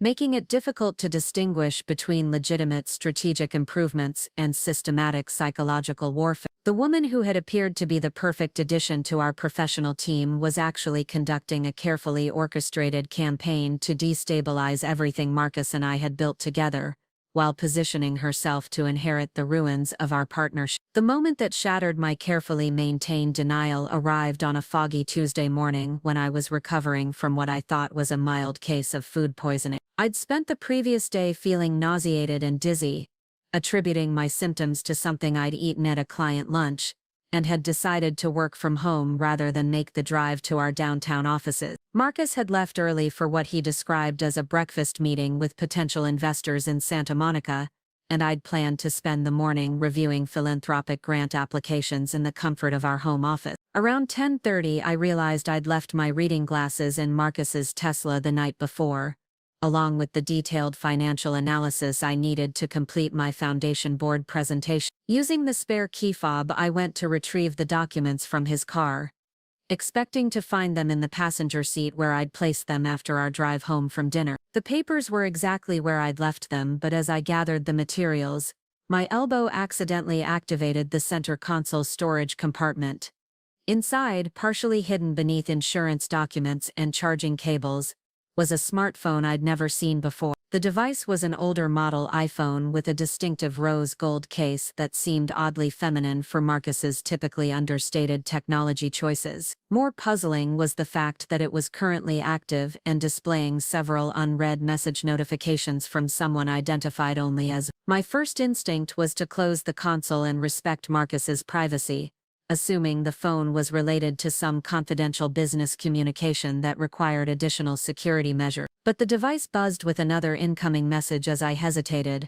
making it difficult to distinguish between legitimate strategic improvements and systematic psychological warfare. The woman who had appeared to be the perfect addition to our professional team was actually conducting a carefully orchestrated campaign to destabilize everything Marcus and I had built together, while positioning herself to inherit the ruins of our partnership. The moment that shattered my carefully maintained denial arrived on a foggy Tuesday morning when I was recovering from what I thought was a mild case of food poisoning. I'd spent the previous day feeling nauseated and dizzy, attributing my symptoms to something I'd eaten at a client lunch, and had decided to work from home rather than make the drive to our downtown offices. Marcus had left early for what he described as a breakfast meeting with potential investors in Santa Monica, and I'd planned to spend the morning reviewing philanthropic grant applications in the comfort of our home office. Around 10:30, I realized I'd left my reading glasses in Marcus's Tesla the night before, along with the detailed financial analysis I needed to complete my foundation board presentation. Using the spare key fob, I went to retrieve the documents from his car, expecting to find them in the passenger seat where I'd placed them after our drive home from dinner. The papers were exactly where I'd left them, but as I gathered the materials, my elbow accidentally activated the center console storage compartment. Inside, partially hidden beneath insurance documents and charging cables, was a smartphone I'd never seen before. The device was an older model iPhone with a distinctive rose gold case that seemed oddly feminine for Marcus's typically understated technology choices. More puzzling was the fact that it was currently active and displaying several unread message notifications from someone identified only as. My first instinct was to close the console and respect Marcus's privacy, assuming the phone was related to some confidential business communication that required additional security measure. But the device buzzed with another incoming message as I hesitated,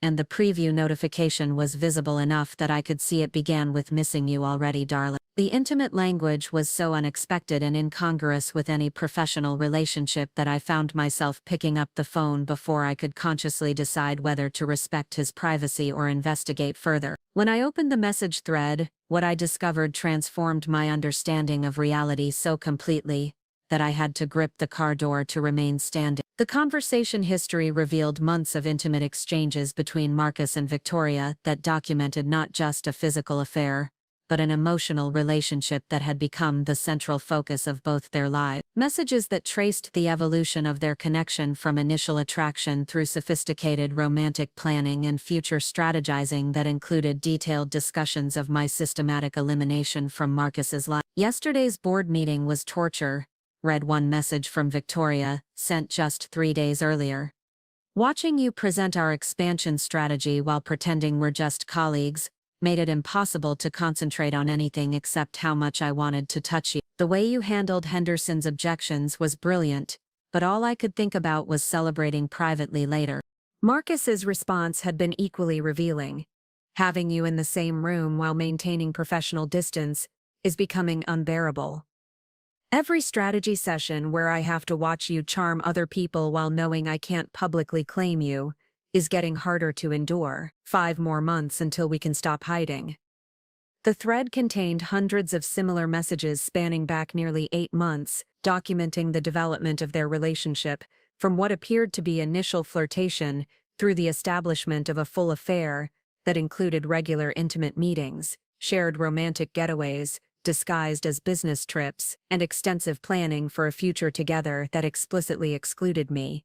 and the preview notification was visible enough that I could see it began with "Missing you already, darling." The intimate language was so unexpected and incongruous with any professional relationship that I found myself picking up the phone before I could consciously decide whether to respect his privacy or investigate further. When I opened the message thread, what I discovered transformed my understanding of reality so completely that I had to grip the car door to remain standing. The conversation history revealed months of intimate exchanges between Marcus and Victoria that documented not just a physical affair, but an emotional relationship that had become the central focus of both their lives. Messages that traced the evolution of their connection from initial attraction through sophisticated romantic planning and future strategizing that included detailed discussions of my systematic elimination from Marcus's life. "Yesterday's board meeting was torture," read one message from Victoria, sent just 3 days earlier. "Watching you present our expansion strategy while pretending we're just colleagues made it impossible to concentrate on anything except how much I wanted to touch you. The way you handled Henderson's objections was brilliant, but all I could think about was celebrating privately later." Marcus's response had been equally revealing. "Having you in the same room while maintaining professional distance is becoming unbearable." Every strategy session where I have to watch you charm other people while knowing I can't publicly claim you is getting harder to endure. 5 more months until we can stop hiding. The thread contained hundreds of similar messages spanning back nearly 8 months, documenting the development of their relationship, from what appeared to be initial flirtation through the establishment of a full affair that included regular intimate meetings, shared romantic getaways, disguised as business trips, and extensive planning for a future together that explicitly excluded me.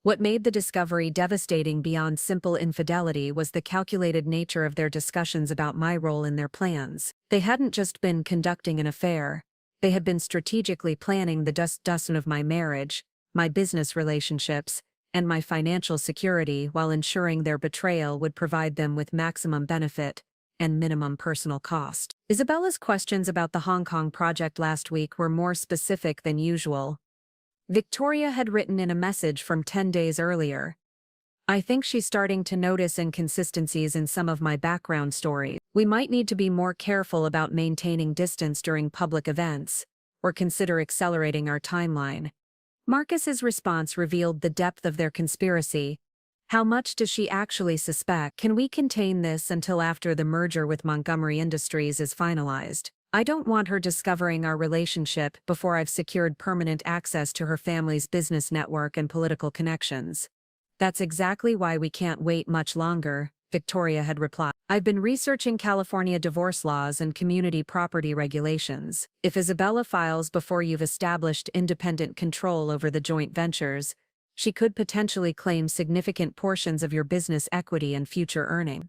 What made the discovery devastating beyond simple infidelity was the calculated nature of their discussions about my role in their plans. They hadn't just been conducting an affair, they had been strategically planning the dust of my marriage, my business relationships, and my financial security while ensuring their betrayal would provide them with maximum benefit and minimum personal cost. Isabella's questions about the Hong Kong project last week were more specific than usual. Victoria had written in a message from 10 days earlier. I think she's starting to notice inconsistencies in some of my background stories. We might need to be more careful about maintaining distance during public events, or consider accelerating our timeline. Marcus's response revealed the depth of their conspiracy. How much does she actually suspect? Can we contain this until after the merger with Montgomery Industries is finalized? I don't want her discovering our relationship before I've secured permanent access to her family's business network and political connections. That's exactly why we can't wait much longer, Victoria had replied. I've been researching California divorce laws and community property regulations. If Isabella files before you've established independent control over the joint ventures, she could potentially claim significant portions of your business equity and future earning.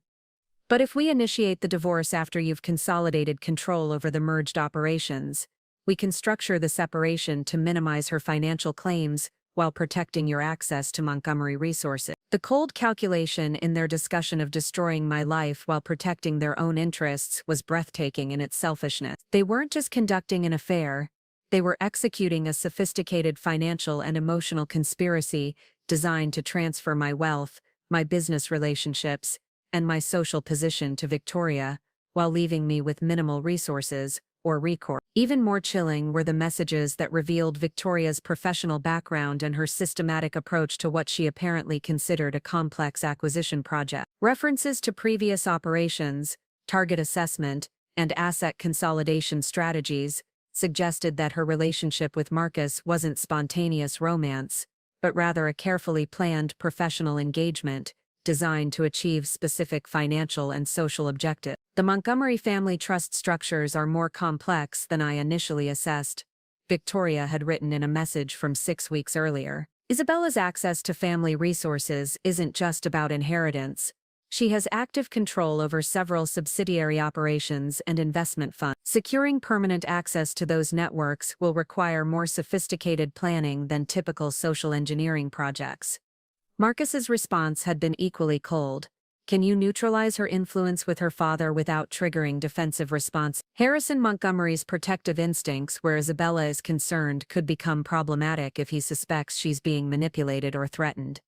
But if we initiate the divorce after you've consolidated control over the merged operations, we can structure the separation to minimize her financial claims while protecting your access to Montgomery resources. The cold calculation in their discussion of destroying my life while protecting their own interests was breathtaking in its selfishness. They weren't just conducting an affair, they were executing a sophisticated financial and emotional conspiracy designed to transfer my wealth, my business relationships, and my social position to Victoria, while leaving me with minimal resources or recourse. Even more chilling were the messages that revealed Victoria's professional background and her systematic approach to what she apparently considered a complex acquisition project. References to previous operations, target assessment, and asset consolidation strategies suggested that her relationship with Marcus wasn't spontaneous romance, but rather a carefully planned professional engagement designed to achieve specific financial and social objectives. The Montgomery family trust structures are more complex than I initially assessed, Victoria had written in a message from 6 weeks earlier. Isabella's access to family resources isn't just about inheritance. She has active control over several subsidiary operations and investment funds. Securing permanent access to those networks will require more sophisticated planning than typical social engineering projects. Marcus's response had been equally cold. Can you neutralize her influence with her father without triggering defensive response? Harrison Montgomery's protective instincts where Isabella is concerned could become problematic if he suspects she's being manipulated or threatened.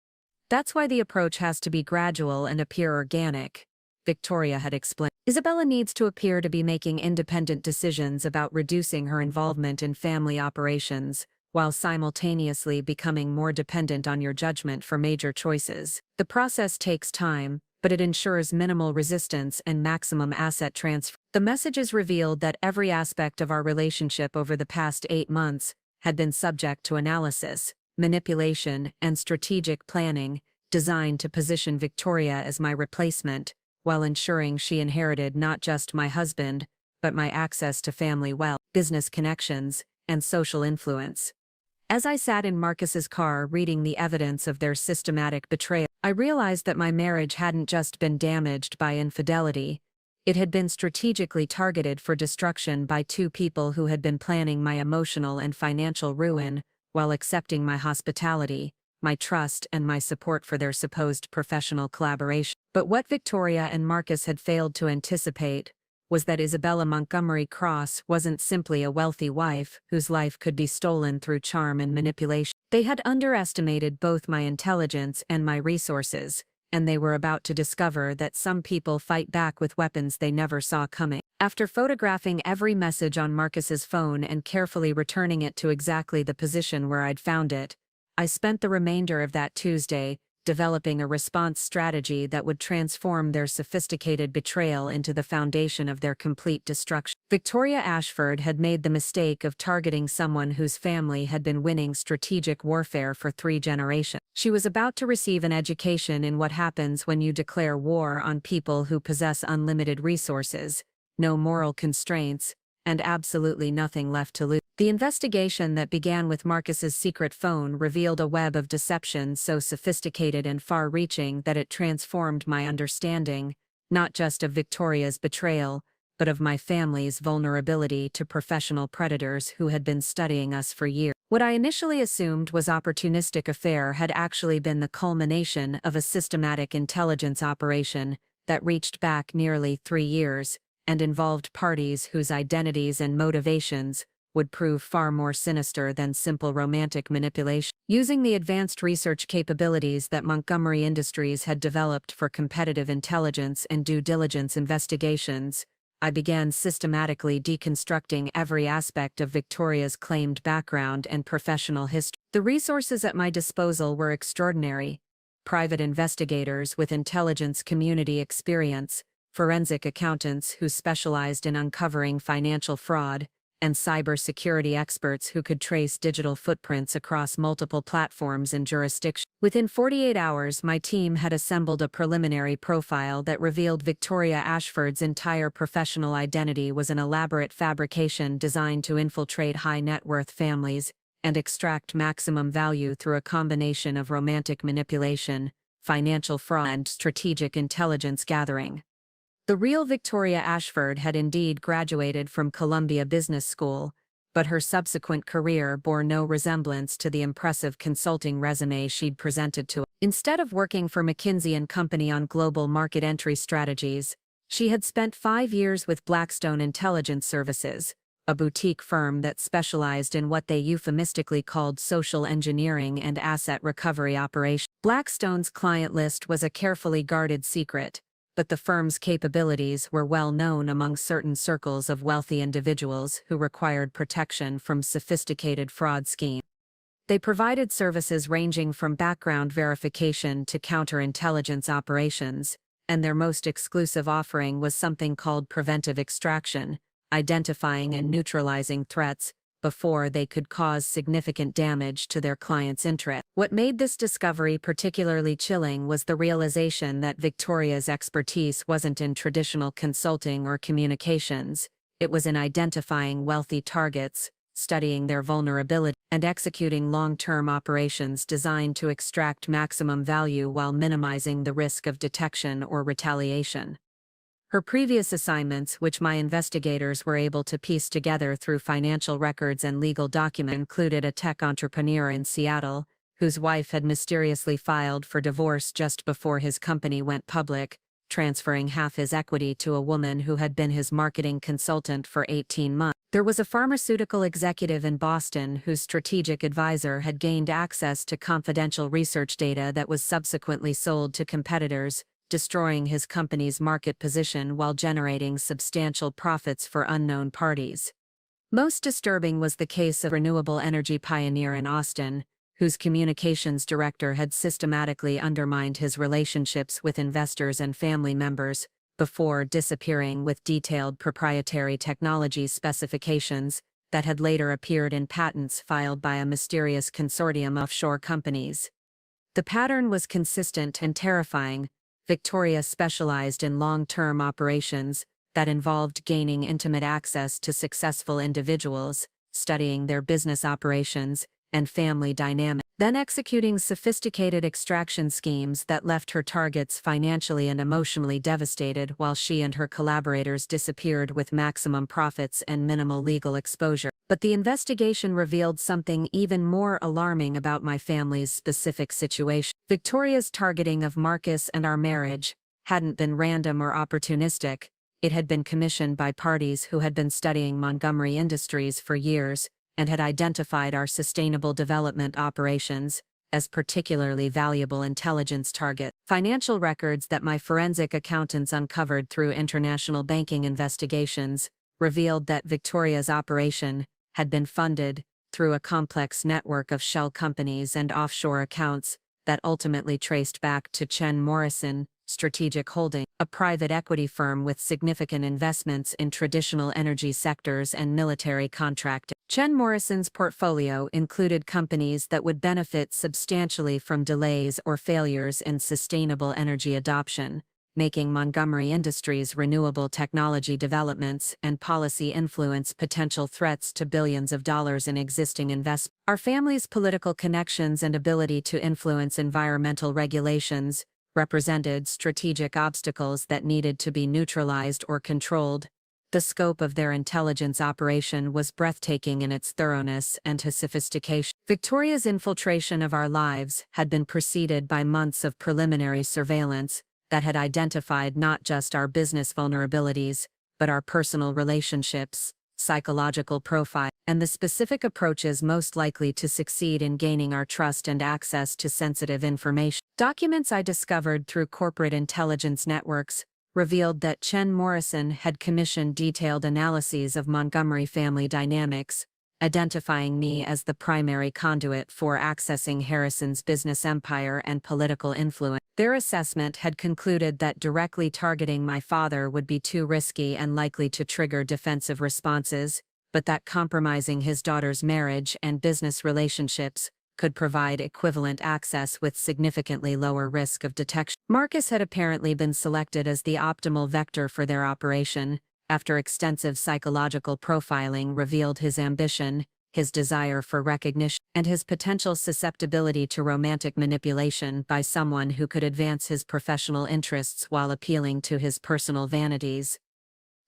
That's why the approach has to be gradual and appear organic, Victoria had explained. Isabella needs to appear to be making independent decisions about reducing her involvement in family operations, while simultaneously becoming more dependent on your judgment for major choices. The process takes time, but it ensures minimal resistance and maximum asset transfer. The messages revealed that every aspect of our relationship over the past 8 months had been subject to analysis, manipulation, and strategic planning, designed to position Victoria as my replacement, while ensuring she inherited not just my husband, but my access to family wealth, business connections, and social influence. As I sat in Marcus's car reading the evidence of their systematic betrayal, I realized that my marriage hadn't just been damaged by infidelity, it had been strategically targeted for destruction by 2 people who had been planning my emotional and financial ruin, while accepting my hospitality, my trust, and my support for their supposed professional collaboration. But what Victoria and Marcus had failed to anticipate was that Isabella Montgomery Cross wasn't simply a wealthy wife whose life could be stolen through charm and manipulation. They had underestimated both my intelligence and my resources, and they were about to discover that some people fight back with weapons they never saw coming. After photographing every message on Marcus's phone and carefully returning it to exactly the position where I'd found it, I spent the remainder of that Tuesday developing a response strategy that would transform their sophisticated betrayal into the foundation of their complete destruction. Victoria Ashford had made the mistake of targeting someone whose family had been winning strategic warfare for 3 generations. She was about to receive an education in what happens when you declare war on people who possess unlimited resources, no moral constraints, and absolutely nothing left to lose. The investigation that began with Marcus's secret phone revealed a web of deception so sophisticated and far-reaching that it transformed my understanding, not just of Victoria's betrayal, but of my family's vulnerability to professional predators who had been studying us for years. What I initially assumed was opportunistic affair had actually been the culmination of a systematic intelligence operation that reached back nearly 3 years, and involved parties whose identities and motivations would prove far more sinister than simple romantic manipulation. Using the advanced research capabilities that Montgomery Industries had developed for competitive intelligence and due diligence investigations, I began systematically deconstructing every aspect of Victoria's claimed background and professional history. The resources at my disposal were extraordinary: private investigators with intelligence community experience, forensic accountants who specialized in uncovering financial fraud, and cybersecurity experts who could trace digital footprints across multiple platforms and jurisdictions. Within 48 hours, my team had assembled a preliminary profile that revealed Victoria Ashford's entire professional identity was an elaborate fabrication designed to infiltrate high-net-worth families and extract maximum value through a combination of romantic manipulation, financial fraud, and strategic intelligence gathering. The real Victoria Ashford had indeed graduated from Columbia Business School, but her subsequent career bore no resemblance to the impressive consulting resume she'd presented to us. Instead of working for McKinsey & Company on global market entry strategies, she had spent 5 years with Blackstone Intelligence Services, a boutique firm that specialized in what they euphemistically called social engineering and asset recovery operations. Blackstone's client list was a carefully guarded secret, but the firm's capabilities were well known among certain circles of wealthy individuals who required protection from sophisticated fraud schemes. They provided services ranging from background verification to counterintelligence operations, and their most exclusive offering was something called preventive extraction, identifying and neutralizing threats before they could cause significant damage to their clients' interest. What made this discovery particularly chilling was the realization that Victoria's expertise wasn't in traditional consulting or communications. It was in identifying wealthy targets, studying their vulnerability, and executing long-term operations designed to extract maximum value while minimizing the risk of detection or retaliation. Her previous assignments, which my investigators were able to piece together through financial records and legal documents, included a tech entrepreneur in Seattle, whose wife had mysteriously filed for divorce just before his company went public, transferring half his equity to a woman who had been his marketing consultant for 18 months. There was a pharmaceutical executive in Boston whose strategic advisor had gained access to confidential research data that was subsequently sold to competitors, destroying his company's market position while generating substantial profits for unknown parties. Most disturbing was the case of renewable energy pioneer in Austin, whose communications director had systematically undermined his relationships with investors and family members, before disappearing with detailed proprietary technology specifications that had later appeared in patents filed by a mysterious consortium of offshore companies. The pattern was consistent and terrifying. Victoria specialized in long-term operations that involved gaining intimate access to successful individuals, studying their business operations and family dynamics, then executing sophisticated extraction schemes that left her targets financially and emotionally devastated while she and her collaborators disappeared with maximum profits and minimal legal exposure. But the investigation revealed something even more alarming about my family's specific situation. Victoria's targeting of Marcus and our marriage hadn't been random or opportunistic. It had been commissioned by parties who had been studying Montgomery Industries for years and had identified our sustainable development operations as particularly valuable intelligence target. Financial records that my forensic accountants uncovered through international banking investigations revealed that Victoria's operation had been funded through a complex network of shell companies and offshore accounts that ultimately traced back to Chen Morrison Strategic Holding, a private equity firm with significant investments in traditional energy sectors and military contracting. Chen Morrison's portfolio included companies that would benefit substantially from delays or failures in sustainable energy adoption, making Montgomery Industries' renewable technology developments and policy influence potential threats to billions of dollars in existing investments. Our family's political connections and ability to influence environmental regulations represented strategic obstacles that needed to be neutralized or controlled. The scope of their intelligence operation was breathtaking in its thoroughness and his sophistication. Victoria's infiltration of our lives had been preceded by months of preliminary surveillance that had identified not just our business vulnerabilities, but our personal relationships, psychological profile, and the specific approaches most likely to succeed in gaining our trust and access to sensitive information. Documents I discovered through corporate intelligence networks revealed that Chen Morrison had commissioned detailed analyses of Montgomery family dynamics, identifying me as the primary conduit for accessing Harrison's business empire and political influence. Their assessment had concluded that directly targeting my father would be too risky and likely to trigger defensive responses, but that compromising his daughter's marriage and business relationships could provide equivalent access with significantly lower risk of detection. Marcus had apparently been selected as the optimal vector for their operation, after extensive psychological profiling revealed his ambition, his desire for recognition, and his potential susceptibility to romantic manipulation by someone who could advance his professional interests while appealing to his personal vanities.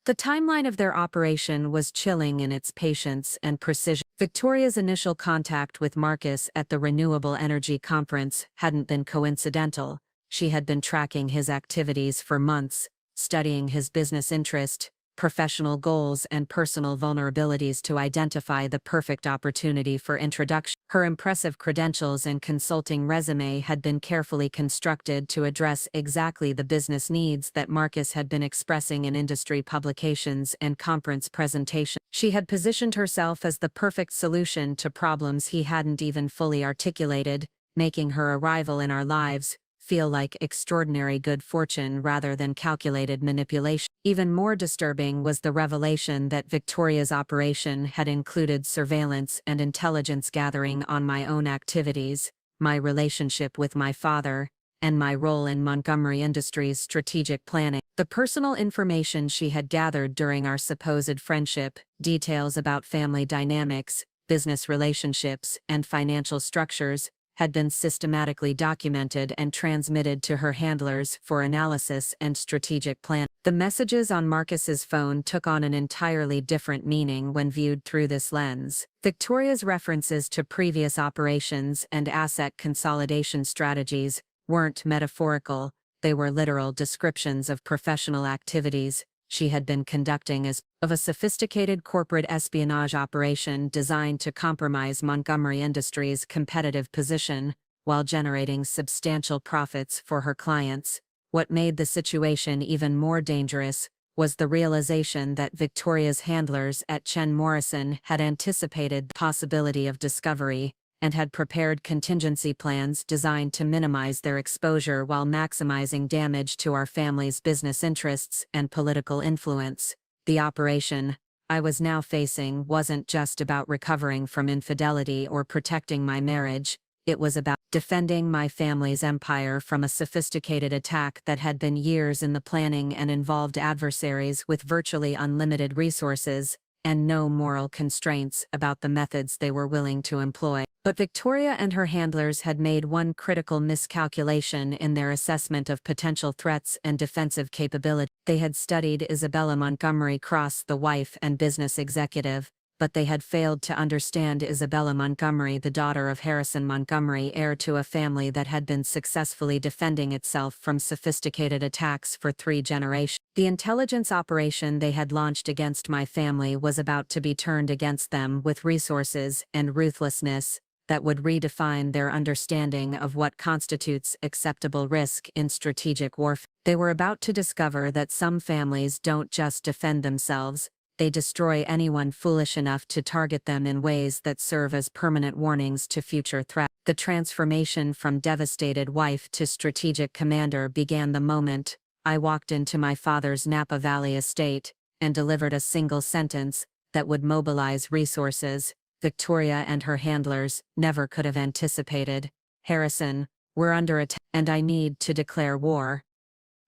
The timeline of their operation was chilling in its patience and precision. Victoria's initial contact with Marcus at the Renewable Energy Conference hadn't been coincidental. She had been tracking his activities for months, studying his business interest, professional goals, and personal vulnerabilities to identify the perfect opportunity for introduction. Her impressive credentials and consulting resume had been carefully constructed to address exactly the business needs that Marcus had been expressing in industry publications and conference presentations. She had positioned herself as the perfect solution to problems he hadn't even fully articulated, making her arrival in our lives feel like extraordinary good fortune rather than calculated manipulation. Even more disturbing was the revelation that Victoria's operation had included surveillance and intelligence gathering on my own activities, my relationship with my father, and my role in Montgomery Industries' strategic planning. The personal information she had gathered during our supposed friendship, details about family dynamics, business relationships, and financial structures, had been systematically documented and transmitted to her handlers for analysis and strategic plan. The messages on Marcus's phone took on an entirely different meaning when viewed through this lens. Victoria's references to previous operations and asset consolidation strategies weren't metaphorical, they were literal descriptions of professional activities she had been conducting as of a sophisticated corporate espionage operation designed to compromise Montgomery Industries' competitive position while generating substantial profits for her clients. What made the situation even more dangerous was the realization that Victoria's handlers at Chen Morrison had anticipated the possibility of discovery and had prepared contingency plans designed to minimize their exposure while maximizing damage to our family's business interests and political influence. The operation I was now facing wasn't just about recovering from infidelity or protecting my marriage, it was about defending my family's empire from a sophisticated attack that had been years in the planning and involved adversaries with virtually unlimited resources and no moral constraints about the methods they were willing to employ. But Victoria and her handlers had made one critical miscalculation in their assessment of potential threats and defensive capability. They had studied Isabella Montgomery Cross, the wife and business executive, but they had failed to understand Isabella Montgomery, the daughter of Harrison Montgomery, heir to a family that had been successfully defending itself from sophisticated attacks for 3 generations. The intelligence operation they had launched against my family was about to be turned against them with resources and ruthlessness, that would redefine their understanding of what constitutes acceptable risk in strategic warfare. They were about to discover that some families don't just defend themselves, they destroy anyone foolish enough to target them in ways that serve as permanent warnings to future threats. The transformation from devastated wife to strategic commander began the moment I walked into my father's Napa Valley estate and delivered a single sentence that would mobilize resources Victoria and her handlers never could have anticipated. "Harrison, we're under attack, and I need to declare war."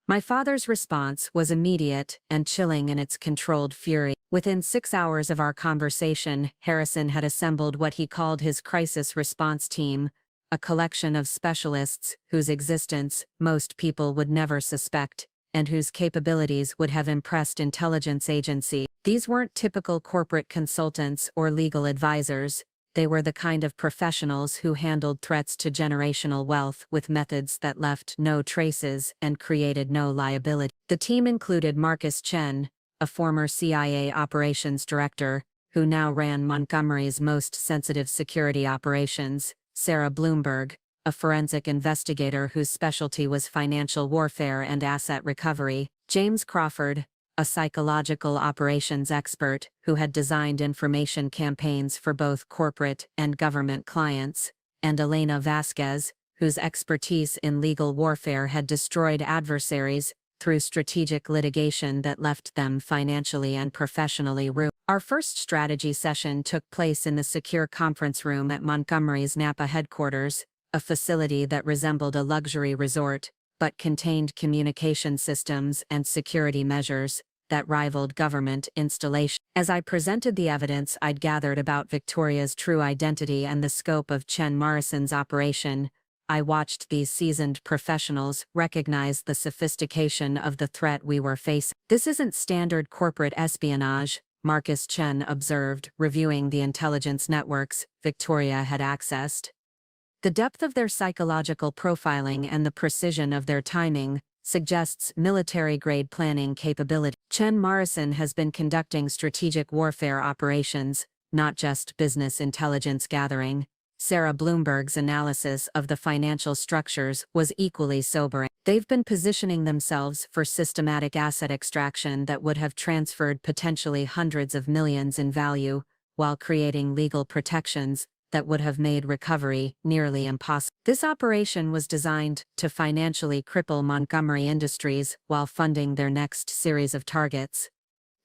My father's response was immediate and chilling in its controlled fury. Within 6 hours of our conversation, Harrison had assembled what he called his crisis response team, a collection of specialists whose existence most people would never suspect, and whose capabilities would have impressed intelligence agencies. These weren't typical corporate consultants or legal advisors. They were the kind of professionals who handled threats to generational wealth with methods that left no traces and created no liability. The team included Marcus Chen, a former CIA operations director, who now ran Montgomery's most sensitive security operations, Sarah Bloomberg, a forensic investigator whose specialty was financial warfare and asset recovery, James Crawford, a psychological operations expert who had designed information campaigns for both corporate and government clients, and Elena Vasquez, whose expertise in legal warfare had destroyed adversaries through strategic litigation that left them financially and professionally ruined. Our first strategy session took place in the secure conference room at Montgomery's Napa headquarters, a facility that resembled a luxury resort, but contained communication systems and security measures that rivaled government installations. As I presented the evidence I'd gathered about Victoria's true identity and the scope of Chen Morrison's operation, I watched these seasoned professionals recognize the sophistication of the threat we were facing. "This isn't standard corporate espionage," Marcus Chen observed, reviewing the intelligence networks Victoria had accessed. "The depth of their psychological profiling and the precision of their timing suggests military-grade planning capability. Chen Morrison has been conducting strategic warfare operations, not just business intelligence gathering." Sarah Bloomberg's analysis of the financial structures was equally sobering. "They've been positioning themselves for systematic asset extraction that would have transferred potentially hundreds of millions in value, while creating legal protections that would have made recovery nearly impossible." This operation was designed to financially cripple Montgomery Industries while funding their next series of targets.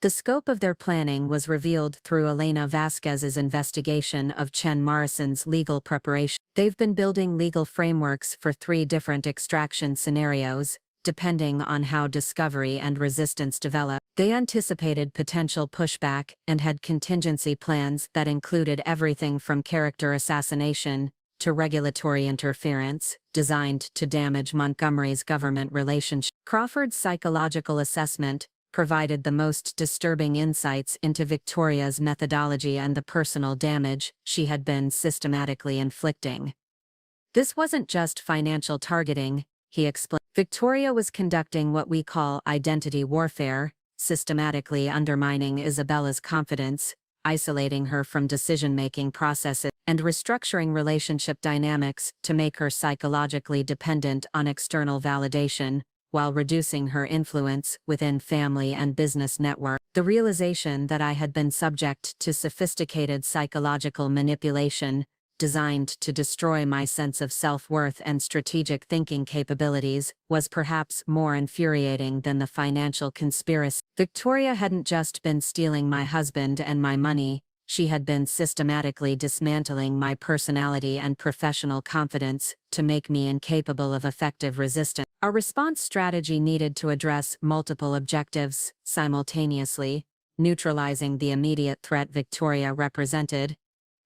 The scope of their planning was revealed through Elena Vasquez's investigation of Chen Morrison's legal preparation. They've been building legal frameworks for 3 different extraction scenarios, depending on how discovery and resistance develop. They anticipated potential pushback and had contingency plans that included everything from character assassination to regulatory interference, designed to damage Montgomery's government relationship. Crawford's psychological assessment provided the most disturbing insights into Victoria's methodology and the personal damage she had been systematically inflicting. "This wasn't just financial targeting," he explained. "Victoria was conducting what we call identity warfare, systematically undermining Isabella's confidence, isolating her from decision-making processes, and restructuring relationship dynamics to make her psychologically dependent on external validation, while reducing her influence within family and business networks." The realization that I had been subject to sophisticated psychological manipulation, designed to destroy my sense of self-worth and strategic thinking capabilities, was perhaps more infuriating than the financial conspiracy. Victoria hadn't just been stealing my husband and my money, she had been systematically dismantling my personality and professional confidence to make me incapable of effective resistance. Our response strategy needed to address multiple objectives simultaneously: neutralizing the immediate threat Victoria represented,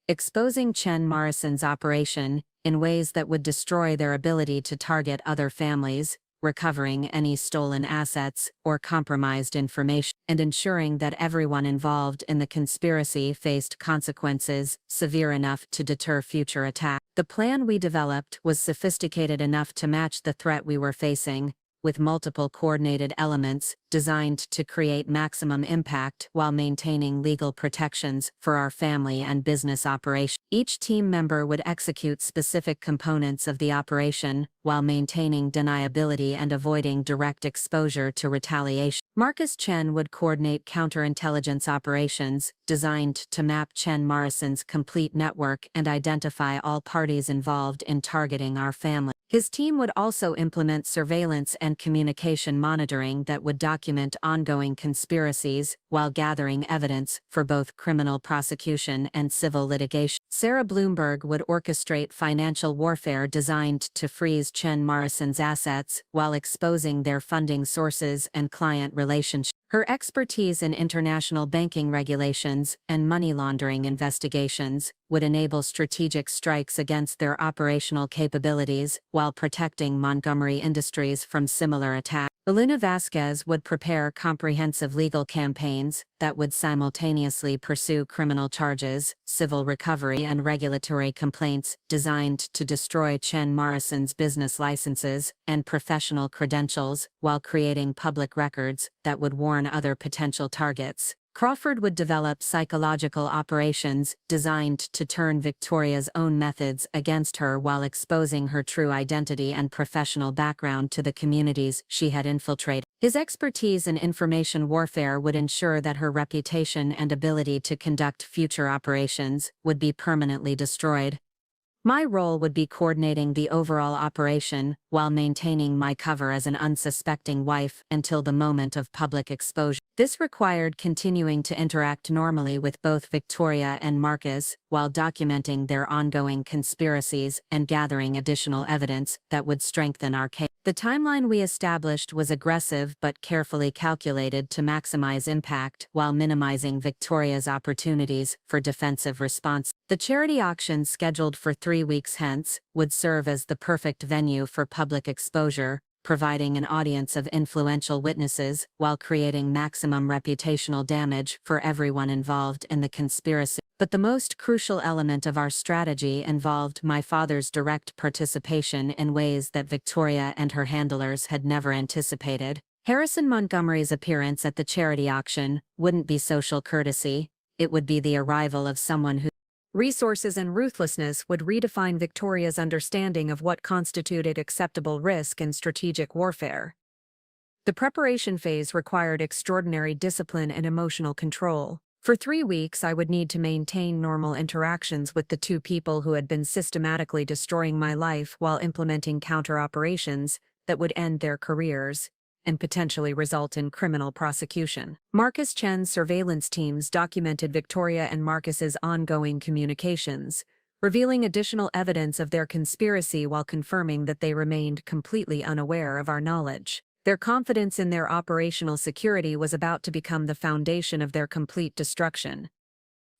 exposing Chen Morrison's operation in ways that would destroy their ability to target other families, recovering any stolen assets or compromised information, and ensuring that everyone involved in the conspiracy faced consequences severe enough to deter future attacks. The plan we developed was sophisticated enough to match the threat we were facing, with multiple coordinated elements designed to create maximum impact while maintaining legal protections for our family and business operations. Each team member would execute specific components of the operation, while maintaining deniability and avoiding direct exposure to retaliation. Marcus Chen would coordinate counterintelligence operations, designed to map Chen Morrison's complete network and identify all parties involved in targeting our family. His team would also implement surveillance and communication monitoring that would document ongoing conspiracies, while gathering evidence for both criminal prosecution and civil litigation. Sarah Bloomberg would orchestrate financial warfare designed to freeze Chen Morrison's assets, while exposing their funding sources and client relationships. Her expertise in international banking regulations and money laundering investigations would enable strategic strikes against their operational capabilities, while protecting Montgomery Industries from similar attacks. Elena Vasquez would prepare comprehensive legal campaigns that would simultaneously pursue criminal charges, civil recovery and regulatory complaints designed to destroy Chen Morrison's business licenses and professional credentials, while creating public records that would warn other potential targets. Crawford would develop psychological operations designed to turn Victoria's own methods against her, while exposing her true identity and professional background to the communities she had infiltrated. His expertise in information warfare would ensure that her reputation and ability to conduct future operations would be permanently destroyed. My role would be coordinating the overall operation, while maintaining my cover as an unsuspecting wife until the moment of public exposure. This required continuing to interact normally with both Victoria and Marcus, while documenting their ongoing conspiracies and gathering additional evidence that would strengthen our case. The timeline we established was aggressive but carefully calculated to maximize impact while minimizing Victoria's opportunities for defensive response. The charity auction, scheduled for 3 weeks hence, would serve as the perfect venue for public exposure, providing an audience of influential witnesses while creating maximum reputational damage for everyone involved in the conspiracy. But the most crucial element of our strategy involved my father's direct participation in ways that Victoria and her handlers had never anticipated. Harrison Montgomery's appearance at the charity auction wouldn't be social courtesy, it would be the arrival of someone who resources and ruthlessness would redefine Victoria's understanding of what constituted acceptable risk in strategic warfare. The preparation phase required extraordinary discipline and emotional control. For 3 weeks, I would need to maintain normal interactions with the two people who had been systematically destroying my life, while implementing counter-operations that would end their careers and potentially result in criminal prosecution. Marcus Chen's surveillance teams documented Victoria and Marcus's ongoing communications, revealing additional evidence of their conspiracy while confirming that they remained completely unaware of our knowledge. Their confidence in their operational security was about to become the foundation of their complete destruction.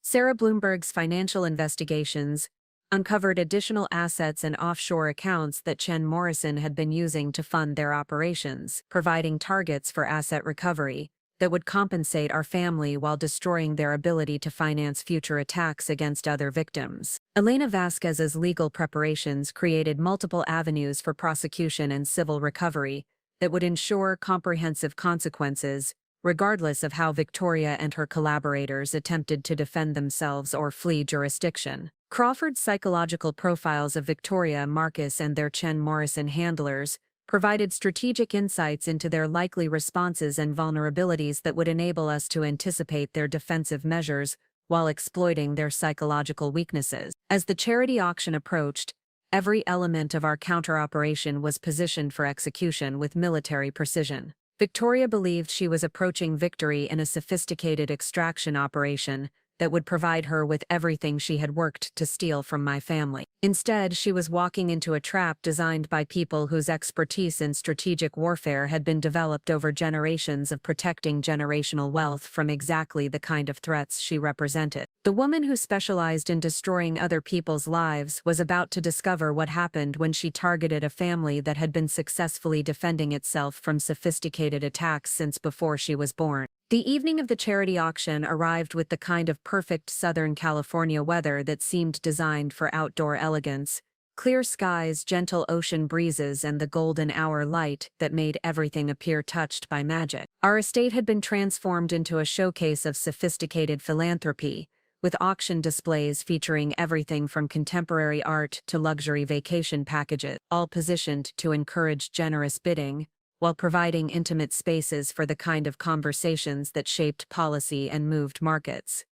Sarah Bloomberg's financial investigations uncovered additional assets and offshore accounts that Chen Morrison had been using to fund their operations, providing targets for asset recovery that would compensate our family while destroying their ability to finance future attacks against other victims. Elena Vasquez's legal preparations created multiple avenues for prosecution and civil recovery that would ensure comprehensive consequences, regardless of how Victoria and her collaborators attempted to defend themselves or flee jurisdiction. Crawford's psychological profiles of Victoria, Marcus, and their Chen Morrison handlers provided strategic insights into their likely responses and vulnerabilities that would enable us to anticipate their defensive measures while exploiting their psychological weaknesses. As the charity auction approached, every element of our counter-operation was positioned for execution with military precision. Victoria believed she was approaching victory in a sophisticated extraction operation that would provide her with everything she had worked to steal from my family. Instead, she was walking into a trap designed by people whose expertise in strategic warfare had been developed over generations of protecting generational wealth from exactly the kind of threats she represented. The woman who specialized in destroying other people's lives was about to discover what happened when she targeted a family that had been successfully defending itself from sophisticated attacks since before she was born. The evening of the charity auction arrived with the kind of perfect Southern California weather that seemed designed for outdoor elegance: clear skies, gentle ocean breezes, and the golden hour light that made everything appear touched by magic. Our estate had been transformed into a showcase of sophisticated philanthropy, with auction displays featuring everything from contemporary art to luxury vacation packages, all positioned to encourage generous bidding, while providing intimate spaces for the kind of conversations that shaped policy and moved markets.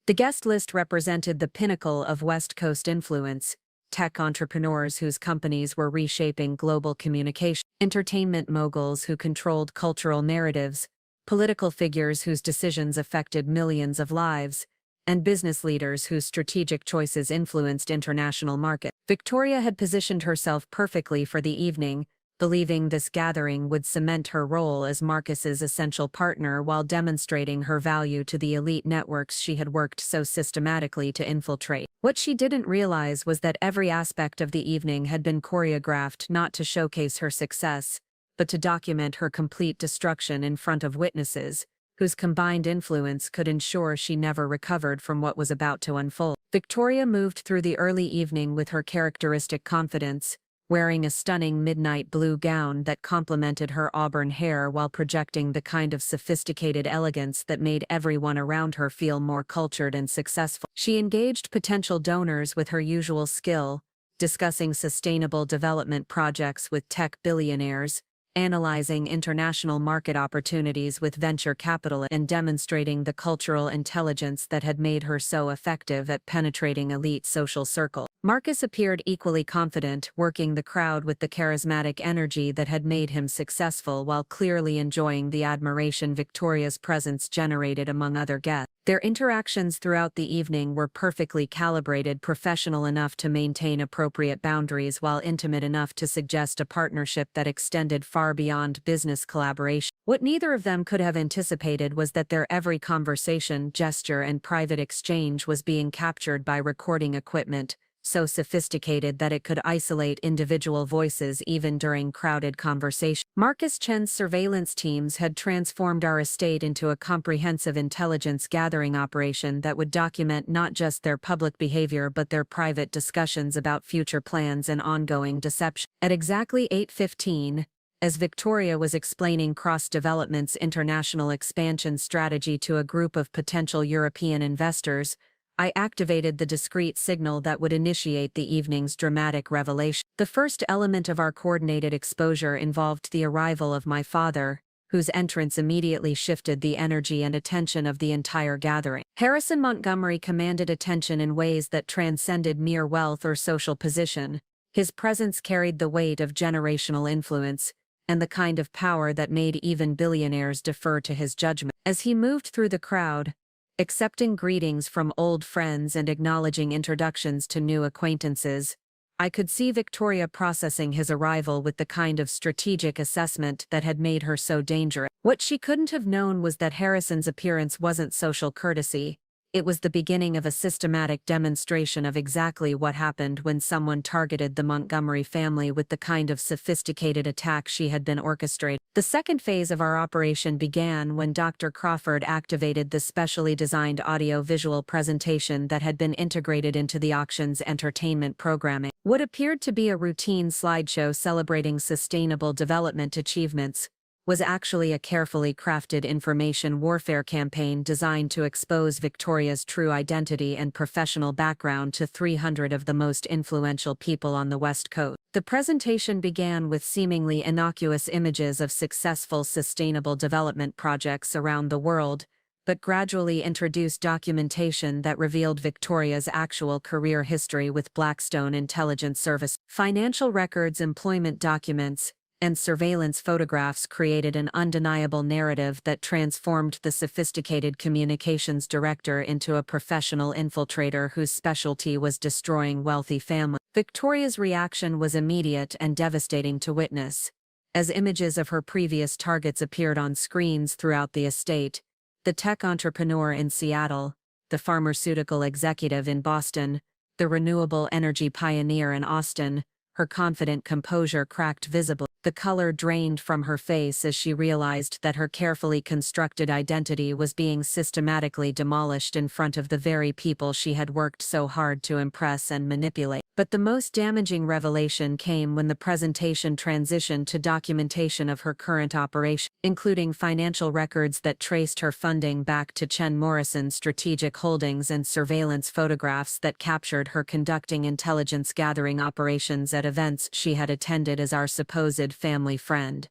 The guest list represented the pinnacle of West Coast influence: tech entrepreneurs whose companies were reshaping global communication, entertainment moguls who controlled cultural narratives, political figures whose decisions affected millions of lives, and business leaders whose strategic choices influenced international markets. Victoria had positioned herself perfectly for the evening, believing this gathering would cement her role as Marcus's essential partner while demonstrating her value to the elite networks she had worked so systematically to infiltrate. What she didn't realize was that every aspect of the evening had been choreographed not to showcase her success, but to document her complete destruction in front of witnesses, whose combined influence could ensure she never recovered from what was about to unfold. Victoria moved through the early evening with her characteristic confidence, wearing a stunning midnight blue gown that complemented her auburn hair while projecting the kind of sophisticated elegance that made everyone around her feel more cultured and successful. She engaged potential donors with her usual skill, discussing sustainable development projects with tech billionaires, analyzing international market opportunities with venture capital, and demonstrating the cultural intelligence that had made her so effective at penetrating elite social circles. Marcus appeared equally confident, working the crowd with the charismatic energy that had made him successful while clearly enjoying the admiration Victoria's presence generated among other guests. Their interactions throughout the evening were perfectly calibrated, professional enough to maintain appropriate boundaries while intimate enough to suggest a partnership that extended far beyond business collaboration. What neither of them could have anticipated was that their every conversation, gesture, and private exchange was being captured by recording equipment, so sophisticated that it could isolate individual voices even during crowded conversation. Marcus Chen's surveillance teams had transformed our estate into a comprehensive intelligence gathering operation that would document not just their public behavior but their private discussions about future plans and ongoing deception. At exactly 8:15, as Victoria was explaining Cross Development's international expansion strategy to a group of potential European investors, I activated the discreet signal that would initiate the evening's dramatic revelation. The first element of our coordinated exposure involved the arrival of my father, whose entrance immediately shifted the energy and attention of the entire gathering. Harrison Montgomery commanded attention in ways that transcended mere wealth or social position. His presence carried the weight of generational influence, and the kind of power that made even billionaires defer to his judgment. As he moved through the crowd, accepting greetings from old friends and acknowledging introductions to new acquaintances, I could see Victoria processing his arrival with the kind of strategic assessment that had made her so dangerous. What she couldn't have known was that Harrison's appearance wasn't social courtesy. It was the beginning of a systematic demonstration of exactly what happened when someone targeted the Montgomery family with the kind of sophisticated attack she had been orchestrating. The second phase of our operation began when Dr. Crawford activated the specially designed audio-visual presentation that had been integrated into the auction's entertainment programming. What appeared to be a routine slideshow celebrating sustainable development achievements was actually a carefully crafted information warfare campaign designed to expose Victoria's true identity and professional background to 300 of the most influential people on the West Coast. The presentation began with seemingly innocuous images of successful sustainable development projects around the world, but gradually introduced documentation that revealed Victoria's actual career history with Blackstone Intelligence Service. Financial records, employment documents, and surveillance photographs created an undeniable narrative that transformed the sophisticated communications director into a professional infiltrator whose specialty was destroying wealthy families. Victoria's reaction was immediate and devastating to witness. As images of her previous targets appeared on screens throughout the estate, the tech entrepreneur in Seattle, the pharmaceutical executive in Boston, the renewable energy pioneer in Austin, her confident composure cracked visibly. The color drained from her face as she realized that her carefully constructed identity was being systematically demolished in front of the very people she had worked so hard to impress and manipulate. But the most damaging revelation came when the presentation transitioned to documentation of her current operation, including financial records that traced her funding back to Chen Morrison's strategic holdings and surveillance photographs that captured her conducting intelligence-gathering operations at events she had attended as our supposed family friend.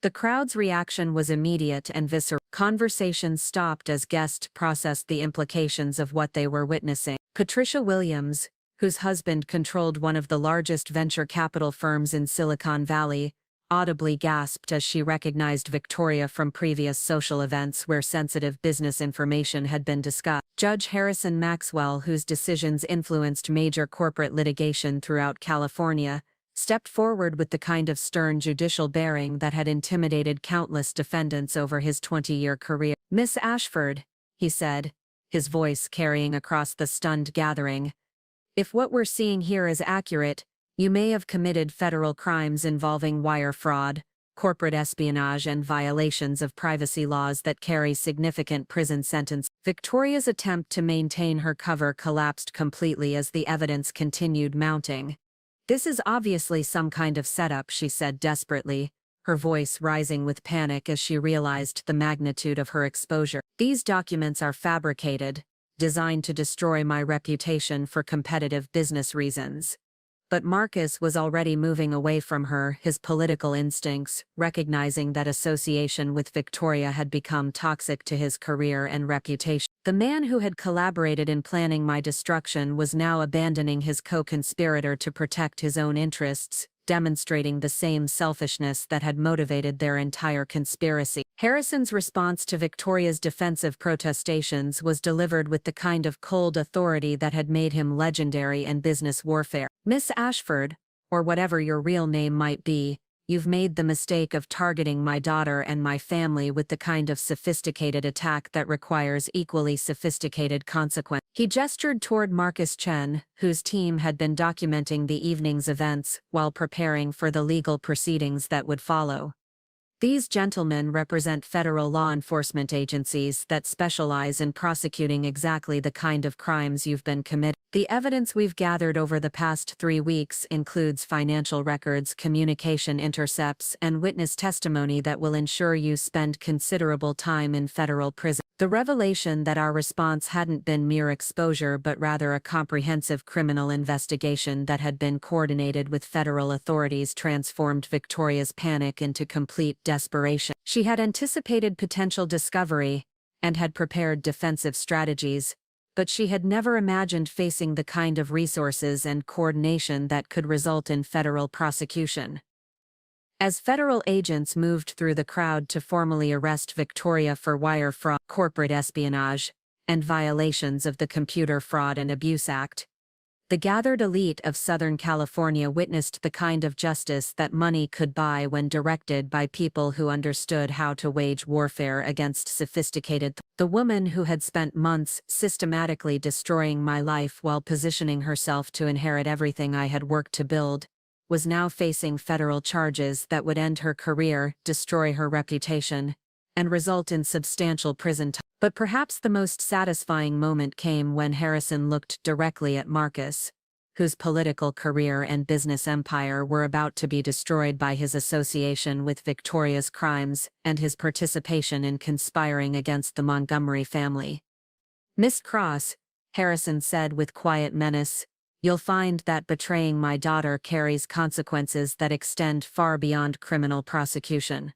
The crowd's reaction was immediate and visceral. Conversations stopped as guests processed the implications of what they were witnessing. Patricia Williams, whose husband controlled one of the largest venture capital firms in Silicon Valley, audibly gasped as she recognized Victoria from previous social events where sensitive business information had been discussed. Judge Harrison Maxwell, whose decisions influenced major corporate litigation throughout California, stepped forward with the kind of stern judicial bearing that had intimidated countless defendants over his 20-year career. "Miss Ashford," he said, his voice carrying across the stunned gathering, "if what we're seeing here is accurate, you may have committed federal crimes involving wire fraud, corporate espionage and violations of privacy laws that carry significant prison sentences." Victoria's attempt to maintain her cover collapsed completely as the evidence continued mounting. "This is obviously some kind of setup," she said desperately, her voice rising with panic as she realized the magnitude of her exposure. "These documents are fabricated, designed to destroy my reputation for competitive business reasons." But Marcus was already moving away from her, his political instincts, recognizing that association with Victoria had become toxic to his career and reputation. The man who had collaborated in planning my destruction was now abandoning his co-conspirator to protect his own interests, demonstrating the same selfishness that had motivated their entire conspiracy. Harrison's response to Victoria's defensive protestations was delivered with the kind of cold authority that had made him legendary in business warfare. "Miss Ashford, or whatever your real name might be, you've made the mistake of targeting my daughter and my family with the kind of sophisticated attack that requires equally sophisticated consequence." He gestured toward Marcus Chen, whose team had been documenting the evening's events while preparing for the legal proceedings that would follow. "These gentlemen represent federal law enforcement agencies that specialize in prosecuting exactly the kind of crimes you've been committing. The evidence we've gathered over the past 3 weeks includes financial records, communication intercepts, and witness testimony that will ensure you spend considerable time in federal prison." The revelation that our response hadn't been mere exposure but rather a comprehensive criminal investigation that had been coordinated with federal authorities transformed Victoria's panic into complete desperation. She had anticipated potential discovery and had prepared defensive strategies, but she had never imagined facing the kind of resources and coordination that could result in federal prosecution. As federal agents moved through the crowd to formally arrest Victoria for wire fraud, corporate espionage, and violations of the Computer Fraud and Abuse Act, the gathered elite of Southern California witnessed the kind of justice that money could buy when directed by people who understood how to wage warfare against sophisticated. The woman who had spent months systematically destroying my life while positioning herself to inherit everything I had worked to build, was now facing federal charges that would end her career, destroy her reputation, and result in substantial prison time. But perhaps the most satisfying moment came when Harrison looked directly at Marcus, whose political career and business empire were about to be destroyed by his association with Victoria's crimes and his participation in conspiring against the Montgomery family. "Miss Cross," Harrison said with quiet menace, "you'll find that betraying my daughter carries consequences that extend far beyond criminal prosecution.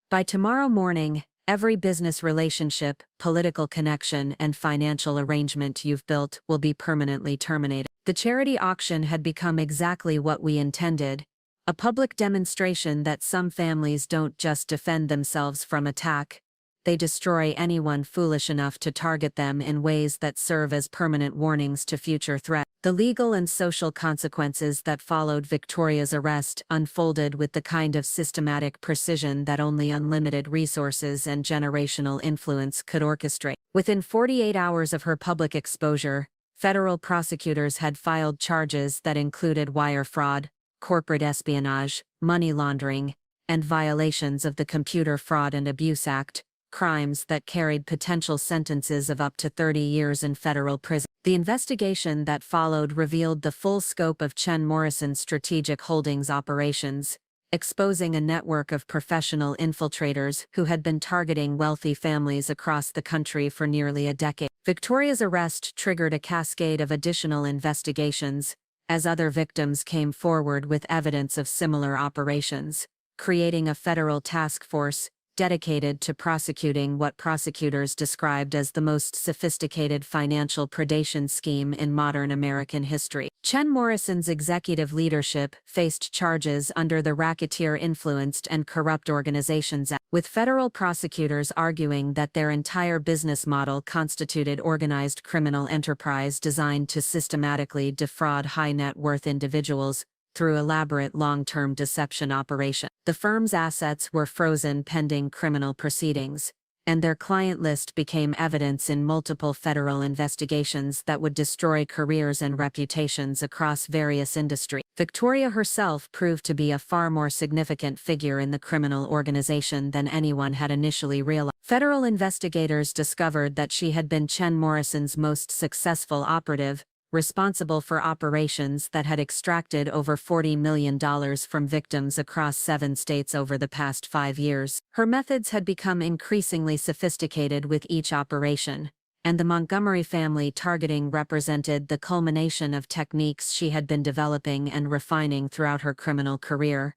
By tomorrow morning, every business relationship, political connection, and financial arrangement you've built will be permanently terminated." The charity auction had become exactly what we intended, a public demonstration that some families don't just defend themselves from attack, they destroy anyone foolish enough to target them in ways that serve as permanent warnings to future threats. The legal and social consequences that followed Victoria's arrest unfolded with the kind of systematic precision that only unlimited resources and generational influence could orchestrate. Within 48 hours of her public exposure, federal prosecutors had filed charges that included wire fraud, corporate espionage, money laundering, and violations of the Computer Fraud and Abuse Act, crimes that carried potential sentences of up to 30 years in federal prison. The investigation that followed revealed the full scope of Chen Morrison's strategic holdings operations, exposing a network of professional infiltrators who had been targeting wealthy families across the country for nearly a decade. Victoria's arrest triggered a cascade of additional investigations, as other victims came forward with evidence of similar operations, creating a federal task force dedicated to prosecuting what prosecutors described as the most sophisticated financial predation scheme in modern American history. Chen Morrison's executive leadership faced charges under the Racketeer-Influenced and Corrupt Organizations Act, with federal prosecutors arguing that their entire business model constituted organized criminal enterprise designed to systematically defraud high-net-worth individuals through elaborate long-term deception operations. The firm's assets were frozen pending criminal proceedings, and their client list became evidence in multiple federal investigations that would destroy careers and reputations across various industries. Victoria herself proved to be a far more significant figure in the criminal organization than anyone had initially realized. Federal investigators discovered that she had been Chen Morrison's most successful operative, responsible for operations that had extracted over $40 million from victims across 7 states over the past 5 years. Her methods had become increasingly sophisticated with each operation, and the Montgomery family targeting represented the culmination of techniques she had been developing and refining throughout her criminal career.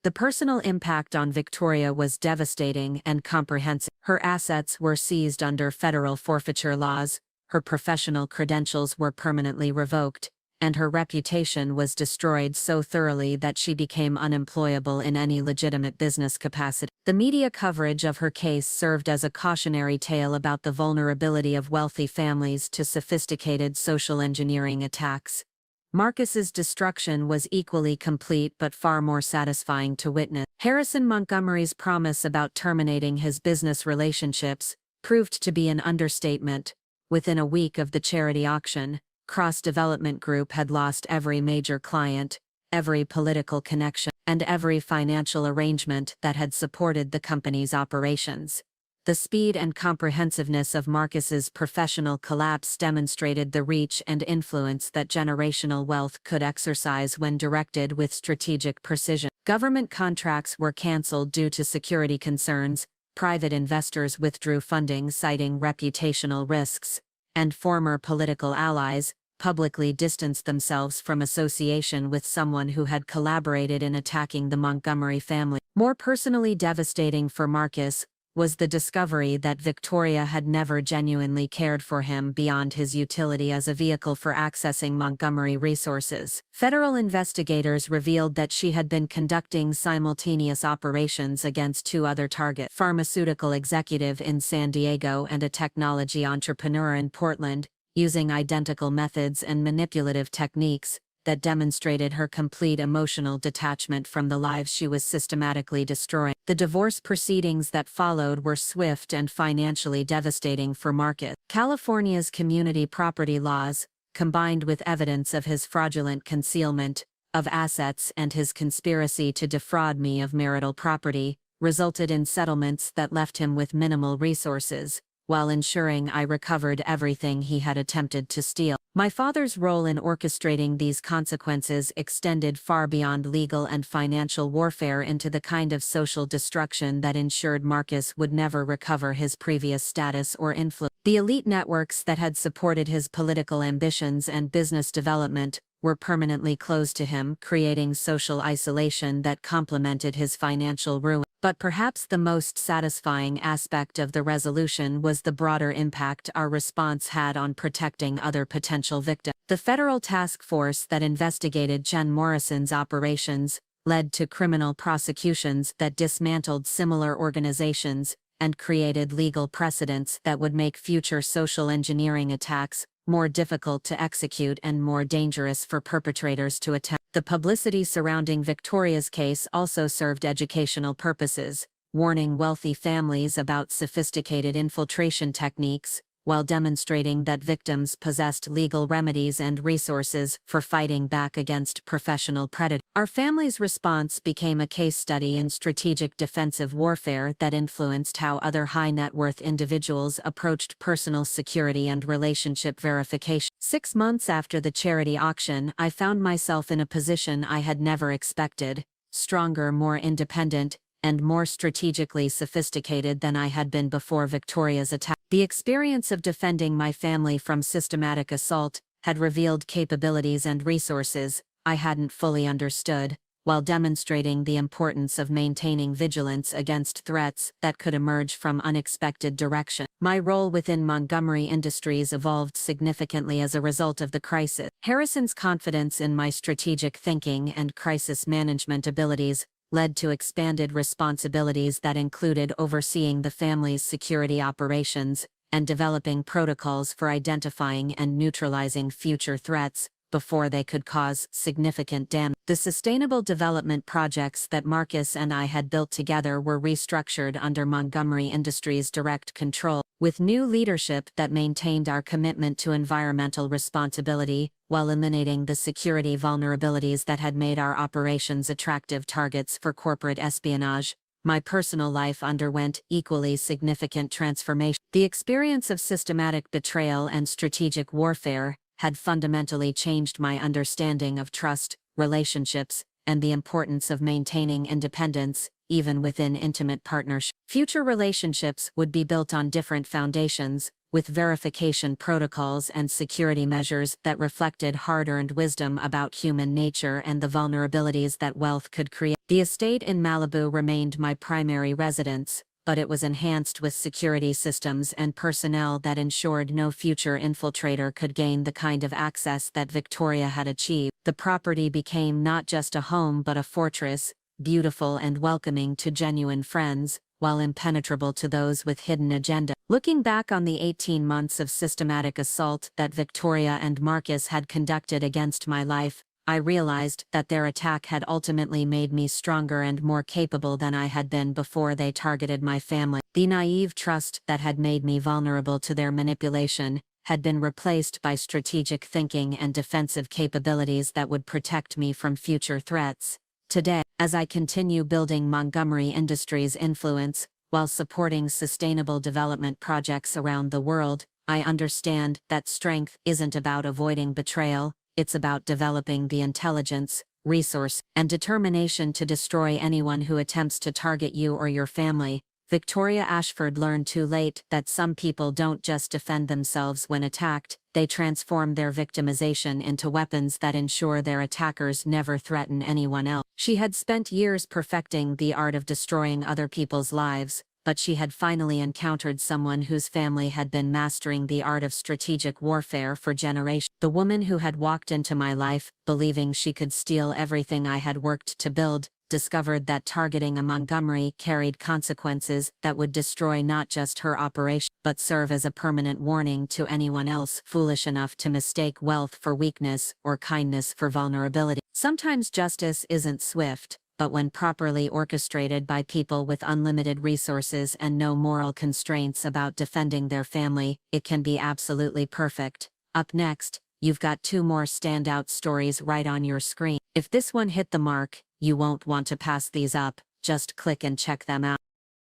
The personal impact on Victoria was devastating and comprehensive. Her assets were seized under federal forfeiture laws, her professional credentials were permanently revoked, and her reputation was destroyed so thoroughly that she became unemployable in any legitimate business capacity. The media coverage of her case served as a cautionary tale about the vulnerability of wealthy families to sophisticated social engineering attacks. Marcus's destruction was equally complete but far more satisfying to witness. Harrison Montgomery's promise about terminating his business relationships proved to be an understatement. Within a week of the charity auction, Cross Development Group had lost every major client, every political connection, and every financial arrangement that had supported the company's operations. The speed and comprehensiveness of Marcus's professional collapse demonstrated the reach and influence that generational wealth could exercise when directed with strategic precision. Government contracts were canceled due to security concerns, private investors withdrew funding citing reputational risks, and former political allies publicly distanced themselves from association with someone who had collaborated in attacking the Montgomery family. More personally devastating for Marcus was the discovery that Victoria had never genuinely cared for him beyond his utility as a vehicle for accessing Montgomery resources. Federal investigators revealed that she had been conducting simultaneous operations against 2 other targets: pharmaceutical executive in San Diego and a technology entrepreneur in Portland, using identical methods and manipulative techniques that demonstrated her complete emotional detachment from the lives she was systematically destroying. The divorce proceedings that followed were swift and financially devastating for Marcus. California's community property laws, combined with evidence of his fraudulent concealment of assets and his conspiracy to defraud me of marital property, resulted in settlements that left him with minimal resources, while ensuring I recovered everything he had attempted to steal. My father's role in orchestrating these consequences extended far beyond legal and financial warfare into the kind of social destruction that ensured Marcus would never recover his previous status or influence. The elite networks that had supported his political ambitions and business development were permanently closed to him, creating social isolation that complemented his financial ruin. But perhaps the most satisfying aspect of the resolution was the broader impact our response had on protecting other potential victims. The federal task force that investigated Chen Morrison's operations led to criminal prosecutions that dismantled similar organizations and created legal precedents that would make future social engineering attacks more difficult to execute and more dangerous for perpetrators to attempt. The publicity surrounding Victoria's case also served educational purposes, warning wealthy families about sophisticated infiltration techniques, while demonstrating that victims possessed legal remedies and resources for fighting back against professional predators. Our family's response became a case study in strategic defensive warfare that influenced how other high-net-worth individuals approached personal security and relationship verification. 6 months after the charity auction, I found myself in a position I had never expected: stronger, more independent, and more strategically sophisticated than I had been before Victoria's attack. The experience of defending my family from systematic assault had revealed capabilities and resources I hadn't fully understood, while demonstrating the importance of maintaining vigilance against threats that could emerge from unexpected directions. My role within Montgomery Industries evolved significantly as a result of the crisis. Harrison's confidence in my strategic thinking and crisis management abilities led to expanded responsibilities that included overseeing the family's security operations and developing protocols for identifying and neutralizing future threats before they could cause significant damage. The sustainable development projects that Marcus and I had built together were restructured under Montgomery Industries' direct control, with new leadership that maintained our commitment to environmental responsibility while eliminating the security vulnerabilities that had made our operations attractive targets for corporate espionage. My personal life underwent equally significant transformation. The experience of systematic betrayal and strategic warfare had fundamentally changed my understanding of trust, relationships, and the importance of maintaining independence, even within intimate partnerships. Future relationships would be built on different foundations, with verification protocols and security measures that reflected hard-earned wisdom about human nature and the vulnerabilities that wealth could create. The estate in Malibu remained my primary residence, but it was enhanced with security systems and personnel that ensured no future infiltrator could gain the kind of access that Victoria had achieved. The property became not just a home but a fortress, beautiful and welcoming to genuine friends, while impenetrable to those with hidden agenda. Looking back on the 18 months of systematic assault that Victoria and Marcus had conducted against my life, I realized that their attack had ultimately made me stronger and more capable than I had been before they targeted my family. The naive trust that had made me vulnerable to their manipulation had been replaced by strategic thinking and defensive capabilities that would protect me from future threats. Today, as I continue building Montgomery Industries' influence while supporting sustainable development projects around the world, I understand that strength isn't about avoiding betrayal. It's about developing the intelligence, resource, and determination to destroy anyone who attempts to target you or your family. Victoria Ashford learned too late that some people don't just defend themselves when attacked, they transform their victimization into weapons that ensure their attackers never threaten anyone else. She had spent years perfecting the art of destroying other people's lives, but she had finally encountered someone whose family had been mastering the art of strategic warfare for generations. The woman who had walked into my life, believing she could steal everything I had worked to build, discovered that targeting a Montgomery carried consequences that would destroy not just her operation, but serve as a permanent warning to anyone else foolish enough to mistake wealth for weakness or kindness for vulnerability. Sometimes justice isn't swift, but when properly orchestrated by people with unlimited resources and no moral constraints about defending their family, it can be absolutely perfect. Up next, you've got 2 more standout stories right on your screen. If this one hit the mark, you won't want to pass these up, just click and check them out.